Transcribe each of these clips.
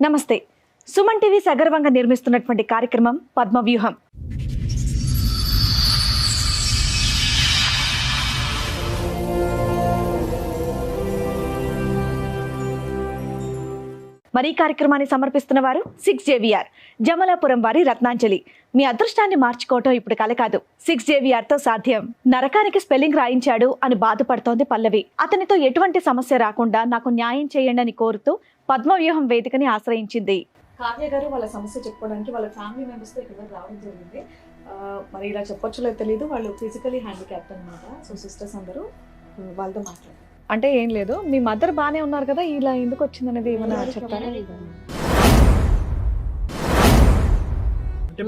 నమస్తే. సుమన్ టీవీ సగర్వంగా నిర్మిస్తున్నటువంటి కార్యక్రమం పద్మవ్యూహం. మరి ఈ కార్యక్రమాన్ని సమర్పిస్తున్న వారు 6JVR జమలాపురం వారి రత్నాంజలి. మీ అదృష్టాన్ని మార్చుకోవటం ఇప్పుడు కల కాదు, 6JVR తో సాధ్యం. నరకానికి స్పెల్లింగ్ రాయించాడు అని బాధపడుతోంది పల్లవి. అతనితో ఎటువంటి సమస్య రాకుండా నాకు న్యాయం చేయండి అని కోరుతూ పద్మవ్యూహం వేదికని ఆశ్రయించింది. కావ్య గారు వాళ్ళ సమస్య చెప్పుకోవడానికి వాళ్ళ ఫ్యామిలీ మెంబర్స్ తో ఇక్కడ రావడం జరిగింది. మరి ఇలా చెప్పొచ్చులో తెలియదు, వాళ్ళు ఫిజికలీ హ్యాండిక్యాప్డ్ అనమాట. సో సిస్టర్స్ అందరూ వాళ్ళతో మాట్లాడారు. అంటే ఏం లేదు, మీ మదర్ బానే ఉన్నారు కదా, ఇలా ఎందుకు వచ్చింది అనేది ఏమైనా చెప్తారా?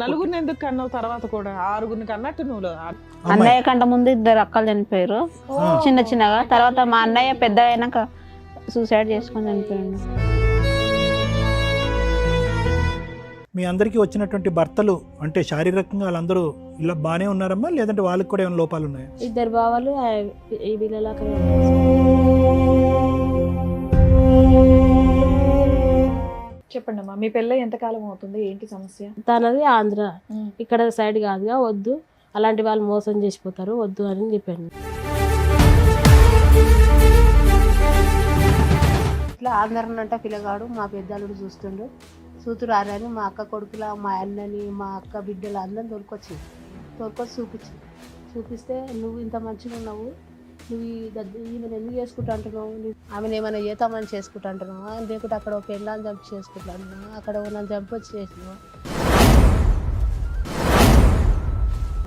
నలుగురిని ఎందుకు కన్నావు? తర్వాత కూడా ఆరుగురిని కన్నట్టు నువ్వు. అన్నయ్య కంటే ముందు ఇద్దరు అక్కలు చనిపోయారు చిన్నగా. తర్వాత మా అన్నయ్య పెద్ద అయినాక సూసైడ్ చేసుకొని చనిపోయాడు. మీ అందరికీ వచ్చినటువంటి భర్తలు అంటే శారీరకంగా వాళ్ళందరూ ఇలా బాగానే ఉన్నారమ్మా, లేదంటే వాళ్ళకి కూడా ఏమైనా లోపాలు ఉన్నాయా? ఇద్దరు బావలు ఈ వీళ్ళ చెప్పండి అమ్మా, మీ పెళ్ళి ఎంతకాలం అవుతుంది, ఏంటి సమస్య? తనది ఆంధ్ర, ఇక్కడ సైడ్ కాదుగా, వద్దు అలాంటి వాళ్ళు మోసం చేసిపోతారు, వద్దు అని చెప్పాను. ఇట్లా ఆంధ్ర అంటే పిల్లగాడు మా పెద్దలుడు చూస్తుండు, కూతురు ఆరని మా అక్క కొడుకుల మా అన్నని మా అక్క బిడ్డలు అందరిని తోలుకొచ్చి చూపిస్తే నువ్వు ఇంత మంచిగా ఉన్నావు, నువ్వు ఈమెను ఎందుకు చేసుకుంటా అంటున్నావు, ఆమెను ఏమైనా చేతామని చేసుకుంటా అంటున్నావు, లేకుంటే అక్కడ ఒక పెళ్ళాన్ని చంపి చేసుకుంటా అంటున్నావు, అక్కడ నన్ను చంపి వచ్చి చేసినావు.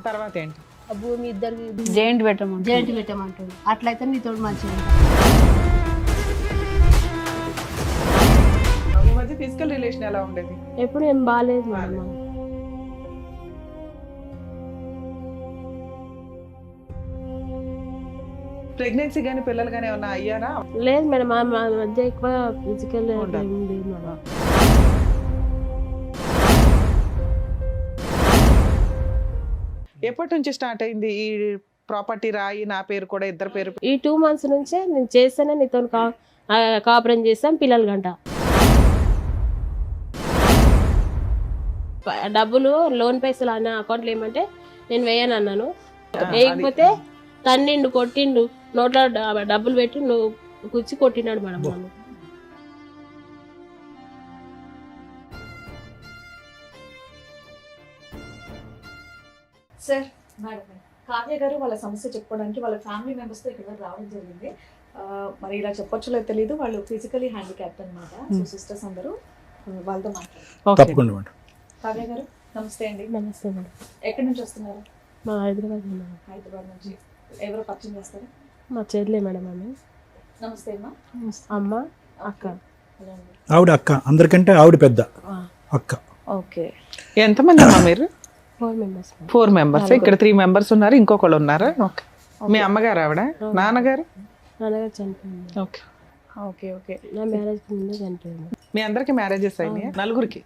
తర్వాత ఏంటి? ఆ భూమి ఇద్దరికి జైంట్ పెట్టమంటుంది. అట్లయితే నీతో మంచిగా ఫిజికల్ రిలేషన్ ఎలా ఉండేది? ఎప్పుడు ఏం బాగాలేదు మేడం. ప్రెగ్నెన్సీ గానీ పిల్లలు గానీ ఏమన్నా అయ్యారా? లేదు మేడం, మా మధ్య ఎక్కువ ఫిజికల్ ఉంది మేడం. ఎప్పటి నుంచి స్టార్ట్ అయింది ఈ ప్రాపర్టీ రాయి నా పేరు కూడా ఇద్దరు పేరు? ఈ 2 months నుంచే నేను చేస్తేనే నీతో కాపురం చేస్తాం పిల్లలు గంట. డబ్బులు లోన్ పైసలు అన్న అకౌంట్లో ఏమంటే నేను వేయను అన్నాను, వేయకపోతే తన్నిండు కొట్టిండు, నోట్లో డబ్బులు పెట్టి నువ్వు కుచ్చి కొట్టినాడు మేడం నన్ను. సార్, మేడం, కావ్య గారు వాళ్ళ సమస్య చెప్పుకోవడానికి వాళ్ళ ఫ్యామిలీ మెంబర్స్ తో ఇక్కడ రావడం జరిగింది. మరి ఇలా చెప్పొచ్చులో తెలియదు, వాళ్ళు ఫిజికలీ హ్యాండిక్యాప్డ్ అనమాట. సో సిస్టర్స్ అందరూ వాళ్ళతో మాట్లాడారు. తప్పకుండా మేడం. కావ్య గారు నమస్తే అండి. నమస్తే మేడం. ఎక్కడి నుంచి వస్తున్నారు? మా హైదరాబాద్ నుంచి. ఎవరు పరిచయం చేస్తారు? మా చెల్లె మేడం. ఆమె నమస్తే అమ్మా. అమ్మ అక్క. ఆవిడ అక్క, అందరికంటే ఆవిడ పెద్ద అక్క. ఓకే. ఎంతమంది అమ్మా మీరు? 4 members. 4 members. ఇక్కడ 3 members ఉన్నారు, ఇంకొకళ్ళు ఉన్నారా? ఓకే. మీ అమ్మగారు ఆవిడ? నాన్నగారు చనిపోయింది. Okay okay okay. నా మ్యారేజ్ ముందే చనిపోయింది. మీ అందరికి మ్యారేజెస్ అయినాయి? నలుగురికి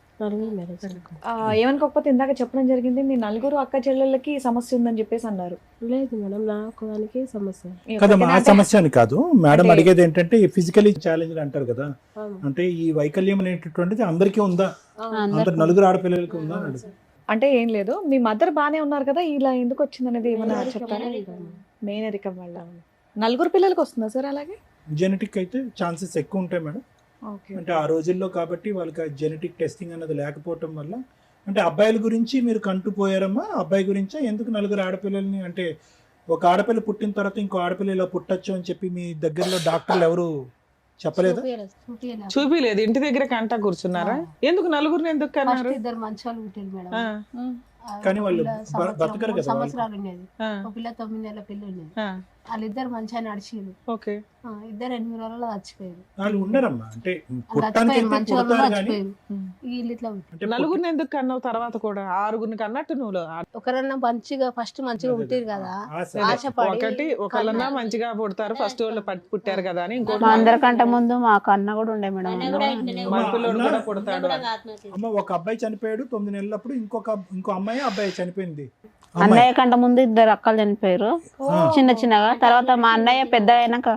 మ్యారేజ్. ఏమనుకోకపోతే ఇందాక చెప్పడం జరిగింది, మీ నలుగురు అక్క చెల్లెళ్ళకి సమస్య ఉందని చెప్పేసి అన్నారు. లేదు మేడం, నాకు దానికి సమస్య కదమ్మా, ఆ సమస్య అని కాదు మేడం అడిగేది. ఏంటంటే ఫిజికలీ ఛాలెంజ్ అంటారు కదా, అంటే ఈ వైకల్యం అనేటటువంటిది అందరికీ ఉందా, అందరు నలుగురు ఆడపిల్లలకి ఉందా? అంటే ఏం లేదు, మీ మదర్ బానే ఉన్నారు కదా, ఇలా ఎందుకు వచ్చింది అనేది ఏమైనా చెప్తారా? మేనరికం వల్ల నలుగురు పిల్లలకి వస్తుందా సార్? అలాగే జెనెటిక్ అయితే ఛాన్సెస్ ఎక్కువ ఉంటాయి మేడం. అంటే ఆ రోజుల్లో కాబట్టి వాళ్ళకి జెనెటిక్ టెస్టింగ్ అన్నది లేకపోవటం వల్ల. అంటే అబ్బాయిల గురించి మీరు కంటుపోయారమ్మా, అబ్బాయి గురించా? ఎందుకు నలుగురు ఆడపిల్లల్ని, అంటే ఒక ఆడపిల్ల పుట్టిన తర్వాత ఇంకో ఆడపిల్ల ఇలా పుట్టచ్చు అని చెప్పి మీ దగ్గరలో డాక్టర్లు ఎవరు చెప్పలేదా? చూపిలేదు, ఇంటి దగ్గర కంటా కూర్చున్నారా? ఎందుకు నలుగురిని ఎందుకు కన్నారు? ఇద్దరు మంచి వాళ్ళు పుట్టారు మేడం. కానీ వాళ్ళు బతకరు కదా. సంవత్సరాలు ఉండేది, ఒక పిల్ల 9 నెలల పిల్ల ఉండేది. వాళ్ళిద్దరు మంచిగా నడిచింది. ఓకే. ఇద్దరు 8 రోజుల్లో చచ్చిపోయారు. వాళ్ళు ఉండరమ్మా, అంటే పుట్టానికి నలుగురిని ఎందుకు కన్నావు? తర్వాత కూడా ఆరుగురిని కన్నట్టు నువ్వు. ఒకరన్నా మంచిగా ఫస్ట్ మంచిగా ఉంటుంది కదా, ఒకటి ఒకళ్ళన్నా మంచిగా పుడతారు, ఫస్ట్ వాళ్ళు పుట్టారు కదా అని. ఇంకోటి అందరికంటే ముందు మా కన్న కూడా ఉండే మేడం, మగపిల్లోడు కూడా పుడతాడు. అమ్మ, ఒక అబ్బాయి చనిపోయాడు 9 నెలలప్పుడు, ఇంకో అబ్బాయి చనిపోయింది. అన్నయ్య కంటే ముందు ఇద్దరు అక్కలు చనిపోయారు చిన్నగా. తర్వాత మా అన్నయ్య పెద్ద అయినాక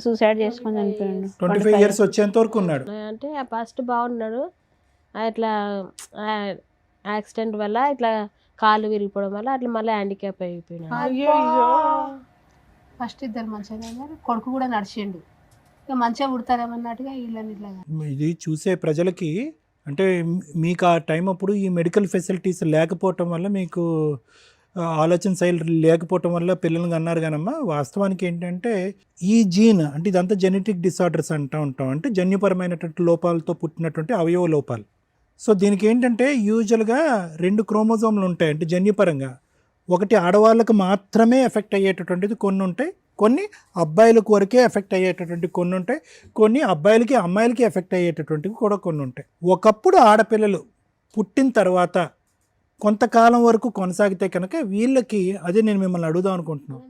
సూసైడ్ చేసుకొని చనిపోయిండు 25 ఇయర్స్ వచ్చేంత వరకు ఉన్నాడు. అంటే ఫస్ట్ బాగున్నాడు, అట్లా యాక్సిడెంట్ వల్ల ఇట్లా కాళ్ళు విరిగిపోవడం వల్ల అట్లా మళ్ళీ హ్యాండిక్యాప్ అయిపోయినాడు. అయ్యో ఫస్ట్ ఇద్దరు మంచిగా ఉన్నారు, కొడుకు కూడా నడిచిండు, ఇక మంచిగా పుడతారేమన్నట్టుగా వీళ్ళని ఇట్లా. ఇది చూసే ప్రజలకి అంటే మీకు ఆ టైం అప్పుడు ఈ మెడికల్ ఫెసిలిటీస్ లేకపోవటం వల్ల మీకు ఆలోచన శైలి లేకపోవటం వల్ల పిల్లల్ని అన్నారు కానమ్మా, వాస్తవానికి ఏంటంటే ఈ జీన్ అంటే ఇదంతా జెనెటిక్ డిసార్డర్స్ అంటూ ఉంటాం, అంటే జన్యుపరమైనటువంటి లోపాలతో పుట్టినటువంటి అవయవ లోపాలు. సో దీనికి ఏంటంటే యూజువల్గా 2 క్రోమోజోమ్లు ఉంటాయి, అంటే జన్యుపరంగా ఒకటి ఆడవాళ్ళకు మాత్రమే ఎఫెక్ట్ అయ్యేటటువంటిది కొన్ని ఉంటాయి, కొన్ని అబ్బాయిలకు వరకే ఎఫెక్ట్ అయ్యేటటువంటి కొన్ని ఉంటాయి, కొన్ని అబ్బాయిలకి అమ్మాయిలకి ఎఫెక్ట్ అయ్యేటటువంటివి కూడా కొన్ని ఉంటాయి. ఒకప్పుడు ఆడపిల్లలు పుట్టిన తర్వాత కొంతకాలం వరకు కొనసాగితే కనుక వీళ్ళకి, అదే నేను మిమ్మల్ని అడుగుదాం అనుకుంటున్నాను,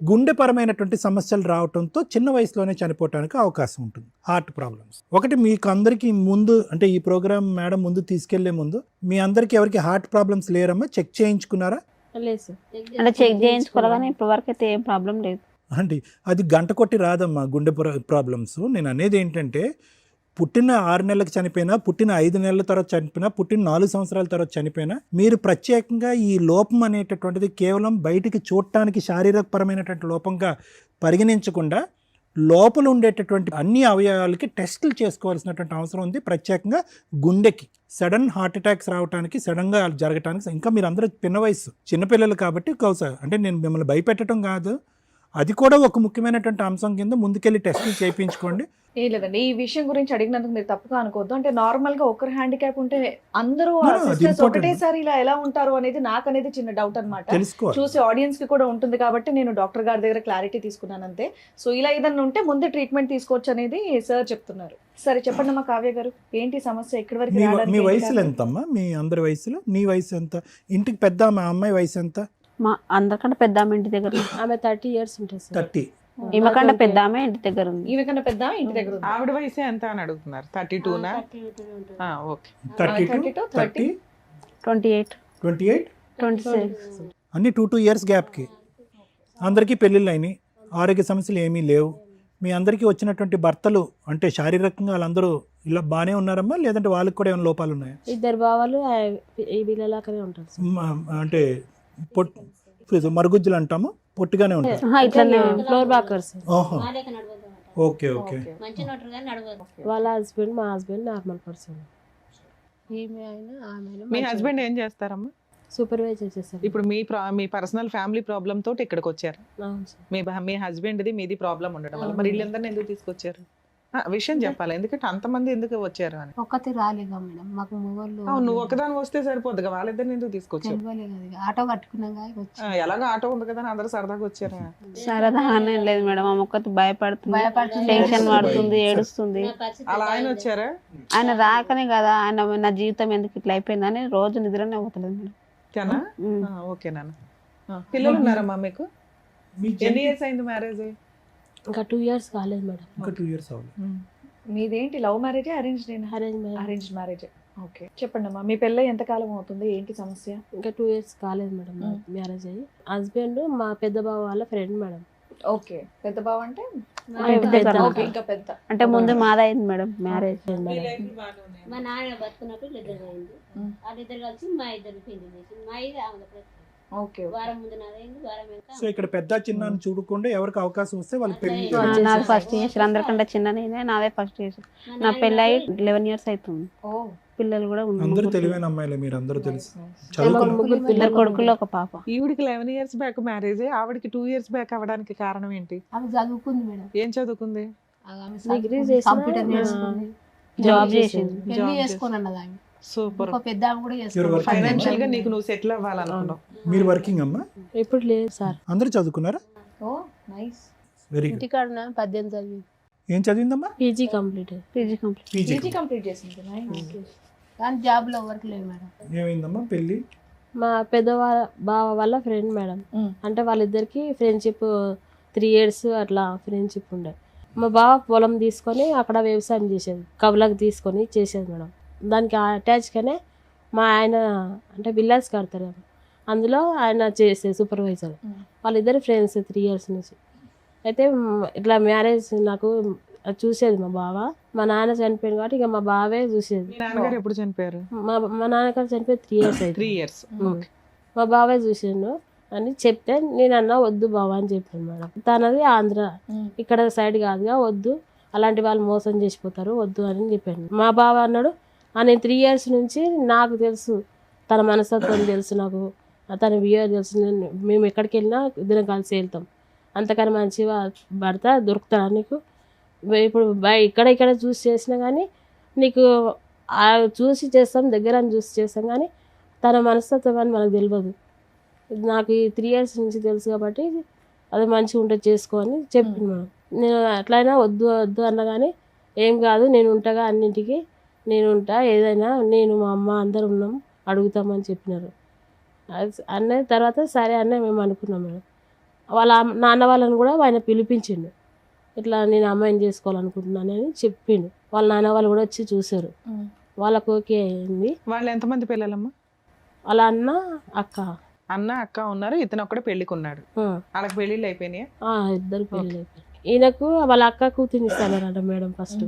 గుండెపరమైనటువంటి సమస్యలు రావడంతో చిన్న వయసులోనే చనిపోవడానికి అవకాశం ఉంటుంది. హార్ట్ ప్రాబ్లమ్స్ ఒకటి మీకు అందరికీ ముందు, అంటే ఈ ప్రోగ్రామ్ మేడం ముందు తీసుకెళ్లే ముందు మీ అందరికీ ఎవరికి హార్ట్ ప్రాబ్లమ్స్ లేరమ్మా? చెక్ చేయించుకున్నారా? లేదు సార్. అంటే చెక్ చేయించుకోవాలి కానీ ఇప్పటి వరకు అయితే ఏం ప్రాబ్లం లేదు. అంటే అది గంట కొట్టి రాదమ్మా గుండె ప్రాబ్లమ్స్. నేను అనేది ఏంటంటే పుట్టిన 6 నెలలకు చనిపోయినా, పుట్టిన 5 నెలల తర్వాత చనిపోయినా, పుట్టిన 4 సంవత్సరాల తర్వాత చనిపోయినా, మీరు ప్రత్యేకంగా ఈ లోపం అనేటటువంటిది కేవలం బయటికి చూడటానికి శారీరకపరమైనటువంటి లోపంగా పరిగణించకుండా లోపల ఉండేటటువంటి అన్ని అవయవాలకి టెస్టులు చేసుకోవాల్సినటువంటి అవసరం ఉంది. ప్రత్యేకంగా గుండెకి సడన్ హార్ట్ అటాక్స్ రావడానికి, సడన్గా జరగటానికి, ఇంకా మీరు అందరూ చిన్న వయసు చిన్నపిల్లలు కాబట్టి అంటే నేను మిమ్మల్ని భయపెట్టడం కాదు, అది కూడా ఒక ముఖ్యమైనటువంటి అంశం కింద ముందుకెళ్ళి టెస్టులు చేయించుకోండి. ఏం లేదండి, ఈ విషయం గురించి అడిగినందుకు మీరు తప్పుగా అనుకోవద్దు. అంటే నార్మల్ గా ఒకరు హ్యాండిక్యాప్ ఉంటే అందరూ No, no, అది సిస్టర్స్ important. ఒకటేసారి ఇలా ఎలా ఉంటారు అనేది నాకు అనేది చిన్న డౌట్ అన్నమాట. తెలుసుకోవాలి. చూసి ఆడియన్స్ కి కూడా ఉంటుంది కాబట్టి నేను డాక్టర్ గారి దగ్గర క్లారిటీ తీసుకున్నాను అంతే. సో ఇలా ఏదన్నా ఉంటే ముందే ట్రీట్మెంట్ తీసుకోవచ్చు అనేది సార్ చెప్తున్నారు. సరే చెప్పండి అమ్మా కావ్య గారు, ఏంటి సమస్య? ఇక్కడి వరకు మీ రావడానికి ఏంటి వయసులో కారణం? ఎంతమ్మా? మీ అందరి వయసులో నీ వయసు ఎంత? ఇంటికి పెద్ద మా అమ్మాయి వయసు ఎంత? మా అందరికంటే పెద్ద ఆమె ఇంటి దగ్గర ఉంది. ఆమె 30 ఇయర్స్ ఉంటుంది సార్. 30. ఈమె కంటే పెద్ద ఆమె ఇంటి దగ్గర ఉంది. ఈమె కన్నా పెద్ద ఇంటి దగ్గర ఉంది. ఆవిడ వయసు ఎంత అని అడుగుతున్నారు? 32నా? ఓకే. 32, 30, 28, 28, 26. అన్ని 2 ఇయర్స్ గ్యాప్కి అందరికీ పెళ్ళిళ్ళు అయినాయి, ఆరోగ్య సమస్యలు ఏమీ లేవు. మీ అందరికీ వచ్చినటువంటి భర్తలు అంటే శారీరకంగా వాళ్ళందరూ ఇలా బాగానే ఉన్నారమ్మా, లేదంటే వాళ్ళకి కూడా ఏమైనా లోపాలు ఉన్నాయా? ఇద్దరు బావాలు ఈ వీళ్ళలాగానే ఉంటారు సార్. అంటే మరుగుజ్జులు అంటాము, పొట్టిగానే ఉంటారు. ఇట్లనే ఫ్లోర్ బాకర్స్. ఓహో, ఓకే ఓకే. వాళ్ళ హస్బెండ్, మా హస్బెండ్ నార్మల్ పర్సన్. ఈమె అయినా ఆమె మీ హస్బెండ్ ఏం చేస్తారమ్మా? సూపర్వైజర్ చేస్తారు. ఇప్పుడు మీ పర్సనల్ ఫ్యామిలీ ప్రాబ్లమ్ తోటి ఇక్కడికి వచ్చారు. అవును సార్. మీ హస్బెండ్ది మీది ప్రాబ్లం ఉండడం వల్ల మరి వీళ్ళందరినీ ఎందుకు తీసుకొచ్చారు? విషయం చెప్పాలి, ఎందుకంటే అంతమంది ఎందుకు వచ్చారు అని. ఒక్కటి రాలేగా మేడం, మాకు మొగోళ్ళు నువ్వు ఒకదాని వస్తే సరిపోద్దిగా, వాళ్ళిద్దరిని ఎందుకు తీసుకొచ్చారు? తెలియలేదు. ఆటో కట్టుకున్నాగా వచ్చి ఎలాగో ఆటో ఉంది కదా అని అందరూ సరదాగా వచ్చారు. సరదాగానే లేదు మేడం, ఆమె ఒక్కటి భయపడుతుంది, టెన్షన్ పడుతుంది, ఏడుస్తుంది. అలా ఆయన వచ్చారా? ఆయన రాకనే కదా, ఆయన నా జీవితం ఎందుకు ఇట్లా అయిపోయిందని రోజు నిద్రనే పోతలేదు మేడం. తేనా? ఓకే నాన్న. పిల్లలు ఉన్నారమ్మా మీకు? ఎన్ని ఇయర్స్ అయింది మ్యారేజ్? ఇంకా 2 ఇయర్స్ కాలేదు మేడం. ఇంకా 2 ఇయర్స్ అవ్వాలి. మీదేంటి love marriage arranged? Arrange marriage. Okay చెప్పండి అమ్మా, మీ పెళ్ళి ఎంత కాలం అవుతుంది? ఏంటి సమస్య? ఇంకా 2 ఇయర్స్ కాలేదు మేడం మ్యారేజ్ అయ్యి. హస్బెండ్ మా పెద్ద బావ వాళ్ళ ఫ్రెండ్ మేడం. ఓకే, పెద్ద బావ అంటే ఓకే, ఇంకా పెద్ద. అంటే ముందు మాదైంది మేడం మ్యారేజ్. మా నాన్న బతుకున్నప్పుడు ఇద్దరు అయింది, వాళ్ళిద్దరు కలిసి మా ఇద్దరు పెళ్లి చేసి మా ఇది ఆమె ఓకే. వారం ముందు నాదైంది, వారం వెనక సో ఇక్కడ పెద్ద చిన్న చూడకుండా ఎవరికి అవకాశం వస్తే వాళ్ళకి పెళ్లి నాది ఫస్ట్ చేసారు, అందరికంటే చిన్న నేనే, నాదే ఫస్ట్ చేసారు. నా పెళ్ళి అయ్యి 11 ఇయర్స్ అవుతుంది, పిల్లలు కూడా అందరూ ఉన్నారు. తెలివైన అమ్మాయిలే, మీరు అందరూ తెలుసు ముగ్గురు చదువుకున్న ఇద్దరు కొడుకులు ఒక పాప. ఈవిడికి 11 ఇయర్స్ బ్యాక్ మ్యారేజ్, ఆవిడకి 2 ఇయర్స్ బ్యాక్ అవ్వడానికి కారణం ఏంటి? ఆమె చదువుకుంది మేడం, ఏం చదువుకుంది? డిగ్రీ చేసి కంప్యూటర్ నేర్చుకుంది, జాబ్ చేసింది. పెళ్లి చేసుకుని అన్నది ఆమె. సూపర్. ఒక పెద్ద ఆమె కూడా You're చేసుకుంది. working ఫైనాన్షియల్ గా నీకు నువ్వు సెటిల్ అవ్వాలనుకున్నావు. మీరు వర్కింగ్ అమ్మా? ఇప్పుడు లేదు సార్. అందరూ చదువుకున్నారా? Oh nice. Very good. ఇంటికాడ 18 చదివి ఏం చదివిందమ్మా? PG complete. PG complete. PG complete చేసింది. కానీ జాబ్ లో వర్క్ లేదు మేడం. ఏమైందమ్మా పెళ్లి? మా పెద్ద బావ వాళ్ళ ఫ్రెండ్ మేడం. అంటే వాళ్ళిద్దరికి ఫ్రెండ్షిప్ 3 ఇయర్స్ అట్లా ఫ్రెండ్షిప్ ఉండే. మా బావ పొలం తీసుకొని అక్కడ వ్యవసాయం చేసేది, కవులకు తీసుకొని చేసేది మేడం. దానికి అటాచ్గానే మా ఆయన అంటే విల్లాస్ కడతారు, అందులో ఆయన చేసే సూపర్వైజర్. వాళ్ళిద్దరు ఫ్రెండ్స్ 3 ఇయర్స్ నుంచి. అయితే ఇట్లా మ్యారేజ్ నాకు చూసేది మా బావ. మా నాన్న చనిపోయింది కాబట్టి ఇక మా బావే చూసేది. మీ నాన్నగారు ఎప్పుడు చనిపోయారు? మా నాన్నగారు చనిపోయి 3 years అయితే 3 years. మా బావే చూసిండు అని చెప్తే నేను అన్నా వద్దు బావ అని చెప్పాను మేడం. తనది ఆంధ్ర, ఇక్కడ సైడ్ కాదుగా, వద్దు అలాంటి వాళ్ళు మోసం చేసిపోతారు వద్దు అని చెప్పాను. మా బావ అన్నాడు నేను 3 years నుంచి నాకు తెలుసు, తన మనస్తత్వం తెలుసు, నాకు తన బిహేవియర్ తెలుసు, మేము ఎక్కడికి వెళ్ళినా ఇద్దరం కలిసి వెళ్తాం, అంతకన్నా మంచిగా భర్త దొరుకుతాడా నీకు, ఇప్పుడు ఇక్కడ చూసి చేసినా కానీ నీకు చూసి చేస్తాం, దగ్గర చూసి చేస్తాం కానీ తన మనస్తత్వం అని మనకు తెలియదు, నాకు ఈ 3 years నుంచి తెలుసు కాబట్టి అది మంచిగా ఉంటుంది చేసుకో అని చెప్పింది మేడం. నేను అట్లయినా వద్దు వద్దు అన్నా కానీ ఏం కాదు నేను ఉంటాగా, అన్నింటికి నేను ఉంటా, ఏదైనా నేను మా అమ్మ అందరు ఉన్నాం అడుగుతామని చెప్పినారు. అన్న తర్వాత సరే అన్న మేము అనుకున్నాం మేడం. వాళ్ళ నాన్న వాళ్ళని కూడా ఆయన పిలిపించిండు, ఇట్లా నేను అమ్మాయిని చేసుకోవాలనుకుంటున్నాను అని చెప్పిండు. వాళ్ళ నాన్న వాళ్ళు కూడా వచ్చి చూసారు, వాళ్ళకు ఓకే అయింది. వాళ్ళు ఎంతమంది పిల్లలమ్మా? వాళ్ళ అన్న అక్క అక్క ఉన్నారు, ఇతను ఒక్కడే పెళ్లికి ఉన్నాడు. వాళ్ళకి పెళ్లిళ్ళు అయిపోయినాయా? ఇద్దరు పెళ్ళి అయిపోయింది. ఈయనకు వాళ్ళ అక్క కూతుర్ని ఇస్తానంట మేడం. ఫస్ట్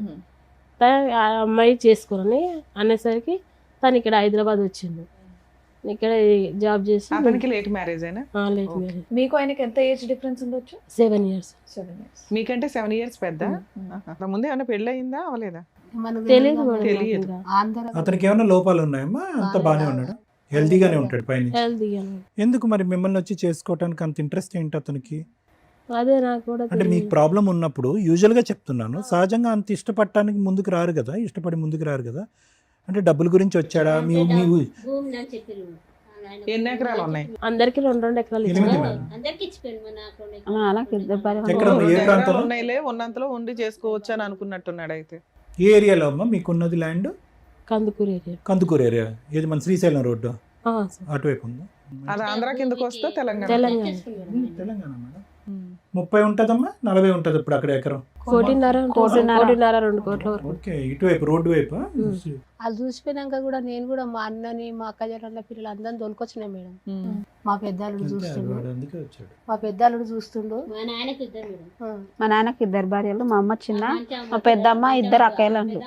ఆ అమ్మాయి చేసుకోరని అనేసరికి తను ఇక్కడ హైదరాబాద్ వచ్చిండు, ఇక్కడ జాబ్ చేసి. అతనికి లేట్ మ్యారేజ్ అయినా? Late marriage. మీకు ఆయనకి ఎంత ఏజ్ డిఫరెన్స్ ఉండొచ్చు? 7 years. మీకంటే 7 years పెద్ద. ముందే ఏమైనా పెళ్లి అయిందా అవలేదా? తెలియదు తెలియదు. అతనికి ఏమైనా లోపాలు ఉన్నాయమ్మా? అంత బాగానే ఉన్నాడు, హెల్తీగానే ఉంటాడు పైన. హెల్తీగా. ఎందుకు మరి మిమ్మల్ని వచ్చి చేసుకోవడానికి అంత ఇంట్రెస్ట్ ఏంటి అతనికి? అదే నాకు కూడా అంటే మీకు ప్రాబ్లం ఉన్నప్పుడు యూజువల్గా చెప్తున్నాను, సహజంగా అంత ఇష్టపడటానికి ముందుకు రారు కదా, ఇష్టపడి ముందుకు రారు కదా. అంటే డబ్బుల గురించి వచ్చాడా? మీ భూమి అని చెప్పారు. ఎన్ని ఎకరాలు ఉన్నాయి? అందరికి 2 ఎకరాలు ఇచ్చారు. అందరికి ఇచ్చిపోయాడు మా నాకు 2 అలా ఇద్దరు భార్య ఎక్కడ ఏ ప్రాంతంలో? ఉన్నాయిలే, ఉన్నంతలో ఉండి చేసుకోవచ్చు అని అనుకున్నట్టున్నాడు. అయితే ఏ ఏరియాలో అమ్మా మీకున్నది land? Kandukur area. Kandukur area. ఏది మన శ్రీశైలం రోడ్డు అటువైపు ఉందా? అది ఆంధ్ర కిందకు వస్తే తెలంగాణ. తెలంగాణ. తెలంగాణ మేడం. 30 ఉంటుందమ్మా, 40 ఉంటుంది ఇప్పుడు అక్కడ ఎకరం. 1.5 2 కోట్ల వరకు. ఓకే, ఇటువైపు రోడ్డు వైపు. అది చూసిపోయినాక కూడా నేను కూడా మా అన్నని మా అక్క జల్ల పిల్లలు అందరిని తోలుకొచ్చినాయి మేడం. మా పెద్దాలుడు చూస్తుండు, అందుకే వచ్చాడు. మా పెద్దాలుడు చూస్తుండు. మా నాయనకు ఇద్దరు మేడం. మా నాన్నకి 2 భార్యలు, మా అమ్మ చిన్న, మా పెద్దమ్మ 2 అక్కయ్యలు.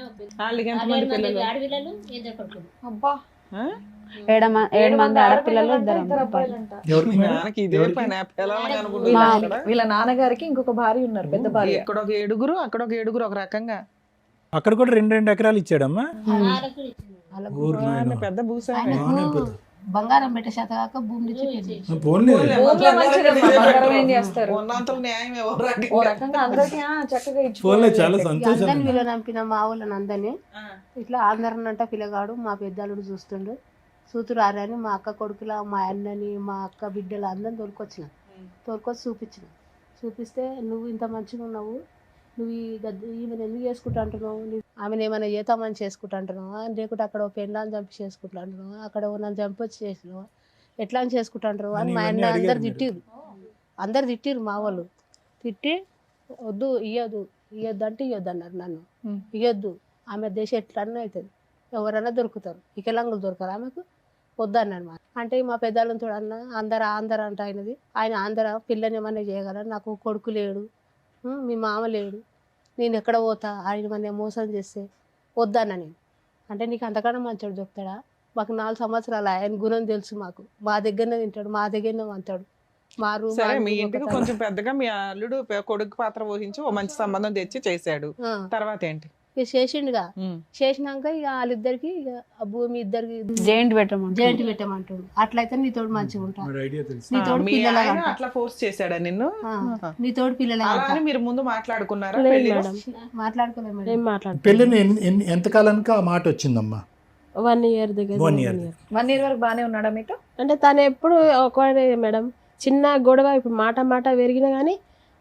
వాళ్ళకి ఎంతమంది పిల్లలు? ఆడపిల్లలు 2 కొడుకులు. అబ్బా, 7 మంది ఆడపిల్లలు, 2 అబ్బాయిలు. ఎవరికి మేడం? నాకు ఇదే పని పిల్లలని అనుకుంటున్నాను. వీళ్ళ నాన్నగారికి ఇంకొక భార్య ఉన్నారు, పెద్ద భార్య. ఇక్కడ ఒక 7గురు, అక్కడ ఒక 7గురు, ఒక రకంగా. అక్కడ కూడా 2 ఎకరాలు ఇచ్చాడమ్మా. వాళ్ళకు ఇచ్చింది. వాళ్ళకు ఊరు నాయనా. పెద్ద భూసా. ఆయనకు బంగారం పెట్టే శాత కాక భూమి ఇచ్చి పెళ్లి. పోనీ. ఊర్లో మంచిదమ్మా, బంగారం ఏం చేస్తారు? ఉన్నంతలో న్యాయం ఓ రకంగా అందరికీ చక్కగా ఇచ్చి పోన్లే, చాలా సంతోషం. అందరిని వీళ్ళని నంపిన మా వాళ్ళని అందరినీ ఇట్లా ఆంధ్రనంట పిల్లగాడు మా పెద్దాలుడు చూస్తుండు, సూతురారని మా అక్క కొడుకుల, మా అన్నని, మా అక్క బిడ్డలు అందరిని తోలుకొచ్చిన, తోలుకొచ్చి చూపిస్తే నువ్వు ఇంత మంచిగా ఉన్నావు, నువ్వు ఈమెను ఎందుకు చేసుకుంటా అంటున్నావు, ఆమెను ఏమైనా చేతామని చేసుకుంటా అంటున్నావా, లేకుంటే అక్కడ పెళ్ళాన్ని చంపి చేసుకుంటా అంటున్నావా, అక్కడ నన్ను చంపి వచ్చి చేసినావా, ఎట్లా అని చేసుకుంటా అంటున్నావు అని మా అన్న అందరు తిట్టిరు మా వాళ్ళు. తిట్టి వద్దు ఇయ్యొద్దు అంటే ఇయ్యొద్దు అన్నారు నన్ను. ఇయ్యొద్దు, ఆమె దేశం ఎట్లన్నా అవుతుంది, ఎవరైనా దొరుకుతారు, వికలాంగులు దొరకరు ఆమెకు, వద్దన్నాడు మా. అంటే మా పెద్దలను చూడన్న ఆంధ్ర అంట ఆయన ఆంధ్ర పిల్లని ఏమన్నా చేయగలరు, నాకు కొడుకు లేడు, మీ మామ లేడు, నేను ఎక్కడ పోతా, ఆయన మన మోసం చేస్తే వద్దన్నా నేను. అంటే నీకు అంతకన్నా మంచోడు దొరుకుతాడా, మాకు 4 సంవత్సరాలు ఆయన గుణం తెలుసు, మాకు మా దగ్గరనే తింటాడు, మా దగ్గరనే అంటాడు, మా రూమ్. సరే, మీ ఇంటికి కొంచెం పెద్దగా మీ అల్లుడు కొడుకు పాత్ర వహించి ఓ మంచి సంబంధం తెచ్చి చేశాడు. తర్వాత ఏంటి? ఇక చేసిండుగా, చేసినాక ఇక వాళ్ళిద్దరికి ఇక భూమి ఇద్దరికి జైంట్ పెట్టమంటాడు. అట్లయితే నీతోడు మంచిగా ఉంటా, ఐడియా తెలుసు. నీతోడు మీ పిల్లలు ఆయన అట్లా ఫోర్స్ చేశాడా నిన్ను? నీతోడు పిల్లలు అలా అని మీరు ముందు మాట్లాడుకున్నారా? లేదు పెళ్లిలో? మేడం, మాట్లాడుకోలేదు మేడం. ఏం మాట్లాడు. పెళ్ళిని ఎంతకాలానికి ఆ మాట వచ్చిందమ్మా? 1 year దగ్గర. 1 year. 1 year వరకు బానే ఉన్నాడా మీతో? అంటే తను ఎప్పుడు ఒకడే మేడం, చిన్న గొడవ ఇప్పుడు మాట పెరిగినా కానీ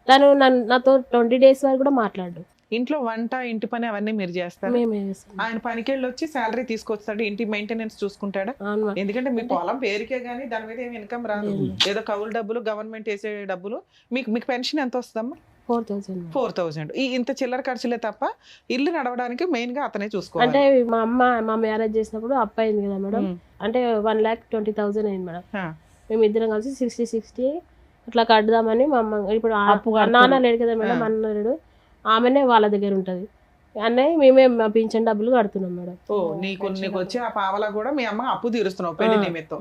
తను నాతో 20 days వరకు కూడా మాట్లాడు. ఇంట్లో వంట, ఇంటి పని అవన్నీ మీరు చేస్తారు? మేమే చేస్తాం. ఆయన పనికెళ్ళి వచ్చి శాలరీ తీసుకొస్తాడు, ఇంటి మెయింటెనెన్స్ చూసుకుంటాడా? అవును మేడం. ఎందుకంటే మీ పొలం పేరుకే గానీ దాని మీద ఏమి ఇన్కమ్ రాదు, ఏదో కౌలు డబ్బులు, గవర్నమెంట్ వేసే డబ్బులు. మీకు పెన్షన్ ఎంత వస్తుందమ్మా? 4,000 మేడం. 4,000. ఇంత చిల్లర ఖర్చులే తప్ప ఇల్లు నడవడానికి మెయిన్ గా అతనే చూసుకోవాలి. అంటే మా మ్యారేజ్ చేసినప్పుడు అప్పు అయింది కదా మేడం, అంటే 1,20,000 అయింది మేడం. మేము ఇద్దరం కలిసి 60 అట్లా కడదామని మా అమ్మ ఇప్పుడు అప్పు కడుతున్నారు. నాన్న లేడు కదా మేడం, అన్న లేడు, ఆమెనే వాళ్ళ దగ్గర ఉంటది. అన్నయ్య మేమే మా పింఛన్ డబ్బులు కడుతున్నాం మేడం. ఓ నీకు వచ్చే ఆ పావలా కూడా మీ అమ్మ అప్పు తీరుస్తున్నావు పెళ్లి నిమిత్తం.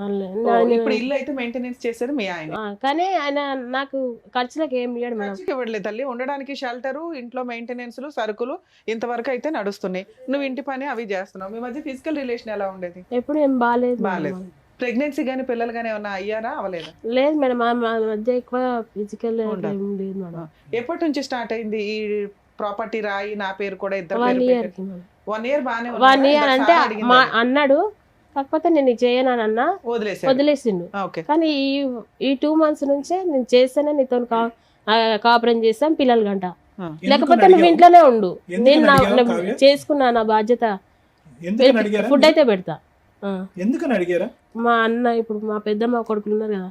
ఇప్పుడు ఇల్లు అయితే మెయింటెనెన్స్ చేసేది మీ ఆయన. కానీ ఆయన నాకు ఖర్చులకు ఏం ఇయ్యాడు మేడం. ఖర్చుకి ఇవ్వట్లేదు తల్లి, ఉండడానికి షెల్టరు, ఇంట్లో మెయింటెనెన్స్, సరుకులు ఇంతవరకు అయితే నడుస్తున్నాయి. నువ్వు ఇంటి పని అవి చేస్తున్నావు. మీ మధ్య ఫిజికల్ రిలేషన్ ఎలా ఉండేది? ఎప్పుడు ఏం బాగాలేదు. బాగాలేదు. ప్రెగ్నెన్సీ గానీ పిల్లలు గానీ ఏమన్నా అయ్యారా అవలేదా? లేదు మేడం, మా మధ్య ఎక్కువ ఫిజికల్ ఏం లేదు మేడం. ఎప్పటి నుంచి స్టార్ట్ అయింది ఈ ప్రాపర్టీ రాయి నా పేరు కూడా ఇద్దరు 1 year కి 1 year బానే 1 year అంటే మా అన్నాడు, కాకపోతే నేను చేయను అని అన్నా, వదిలేసిండు. ఓకే. కానీ ఈ 2 months నుంచే నేను చేస్తానే నీతో కాపురం చేస్తాను పిల్లలు గంట, లేకపోతే నువ్వు ఇంట్లోనే ఉండు, నేను చేసుకున్నా నా బాధ్యత, ఫుడ్ అయితే పెడతా. ఎందుకని అడిగారా? మా అన్న ఇప్పుడు మా పెద్దమ్మ కొడుకులు ఉన్నారు కదా,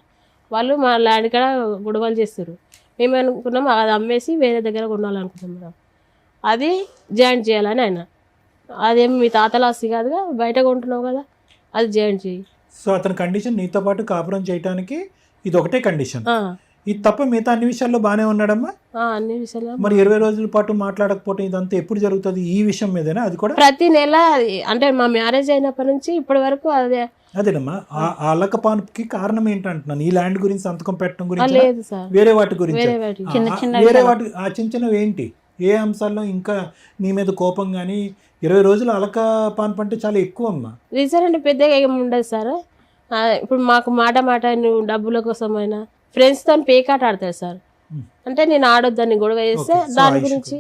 వాళ్ళు మా ల్యాండ్ కాడ గొడవలు చేస్తారు. మేము అనుకున్నాం అది అమ్మేసి వేరే దగ్గర కొనాలనుకున్నాం మేడం. అది జాయింట్ చేయాలని ఆయన, అదేమి మీ తాతల ఆస్తి కాదుగా, బయట కొంటున్నావు కదా, అది జాయింట్ చేయి. సో అతని కండిషన్ నీతో పాటు కాపురం చేయడానికి ఇది ఒకటే కండిషన్. ఇది తప్ప మిగతా అన్ని విషయాల్లో బానే ఉన్నాడమ్మా? అన్ని విషయాలు. మరి 20 రోజుల పాటు మాట్లాడకపోవటం ఇదంతా ఎప్పుడు జరుగుతుంది? ఈ విషయం మీదేనా? అది కూడా ప్రతి నెల, అంటే మా మ్యారేజ్ అయినప్పటి నుంచి ఇప్పటి వరకు అదేనమ్మా. ఆ అలకపానుకి కారణం ఏంటంటున్నాను, ఈ ల్యాండ్ గురించి సంతకం పెట్టడం గురించి లేదు సార్, వేరే వాటి గురించి. వేరే వాటి వేరే వాటి ఆ చిన్న చిన్నవి ఏంటి? ఏ అంశాల్లో ఇంకా నీ మీద కోపం కానీ? 20 రోజులు అలకపాన్పు అంటే చాలా ఎక్కువ అమ్మా. రీజన్ అంటే పెద్దగా ఏమి ఉండదు సార్. ఇప్పుడు మాకు మాట నువ్వు డబ్బుల కోసమైనా ఫ్రెండ్స్తో పేకాట ఆడతారు సార్. అంటే నేను ఆడొద్దని గొడవ చేస్తే దాని గురించి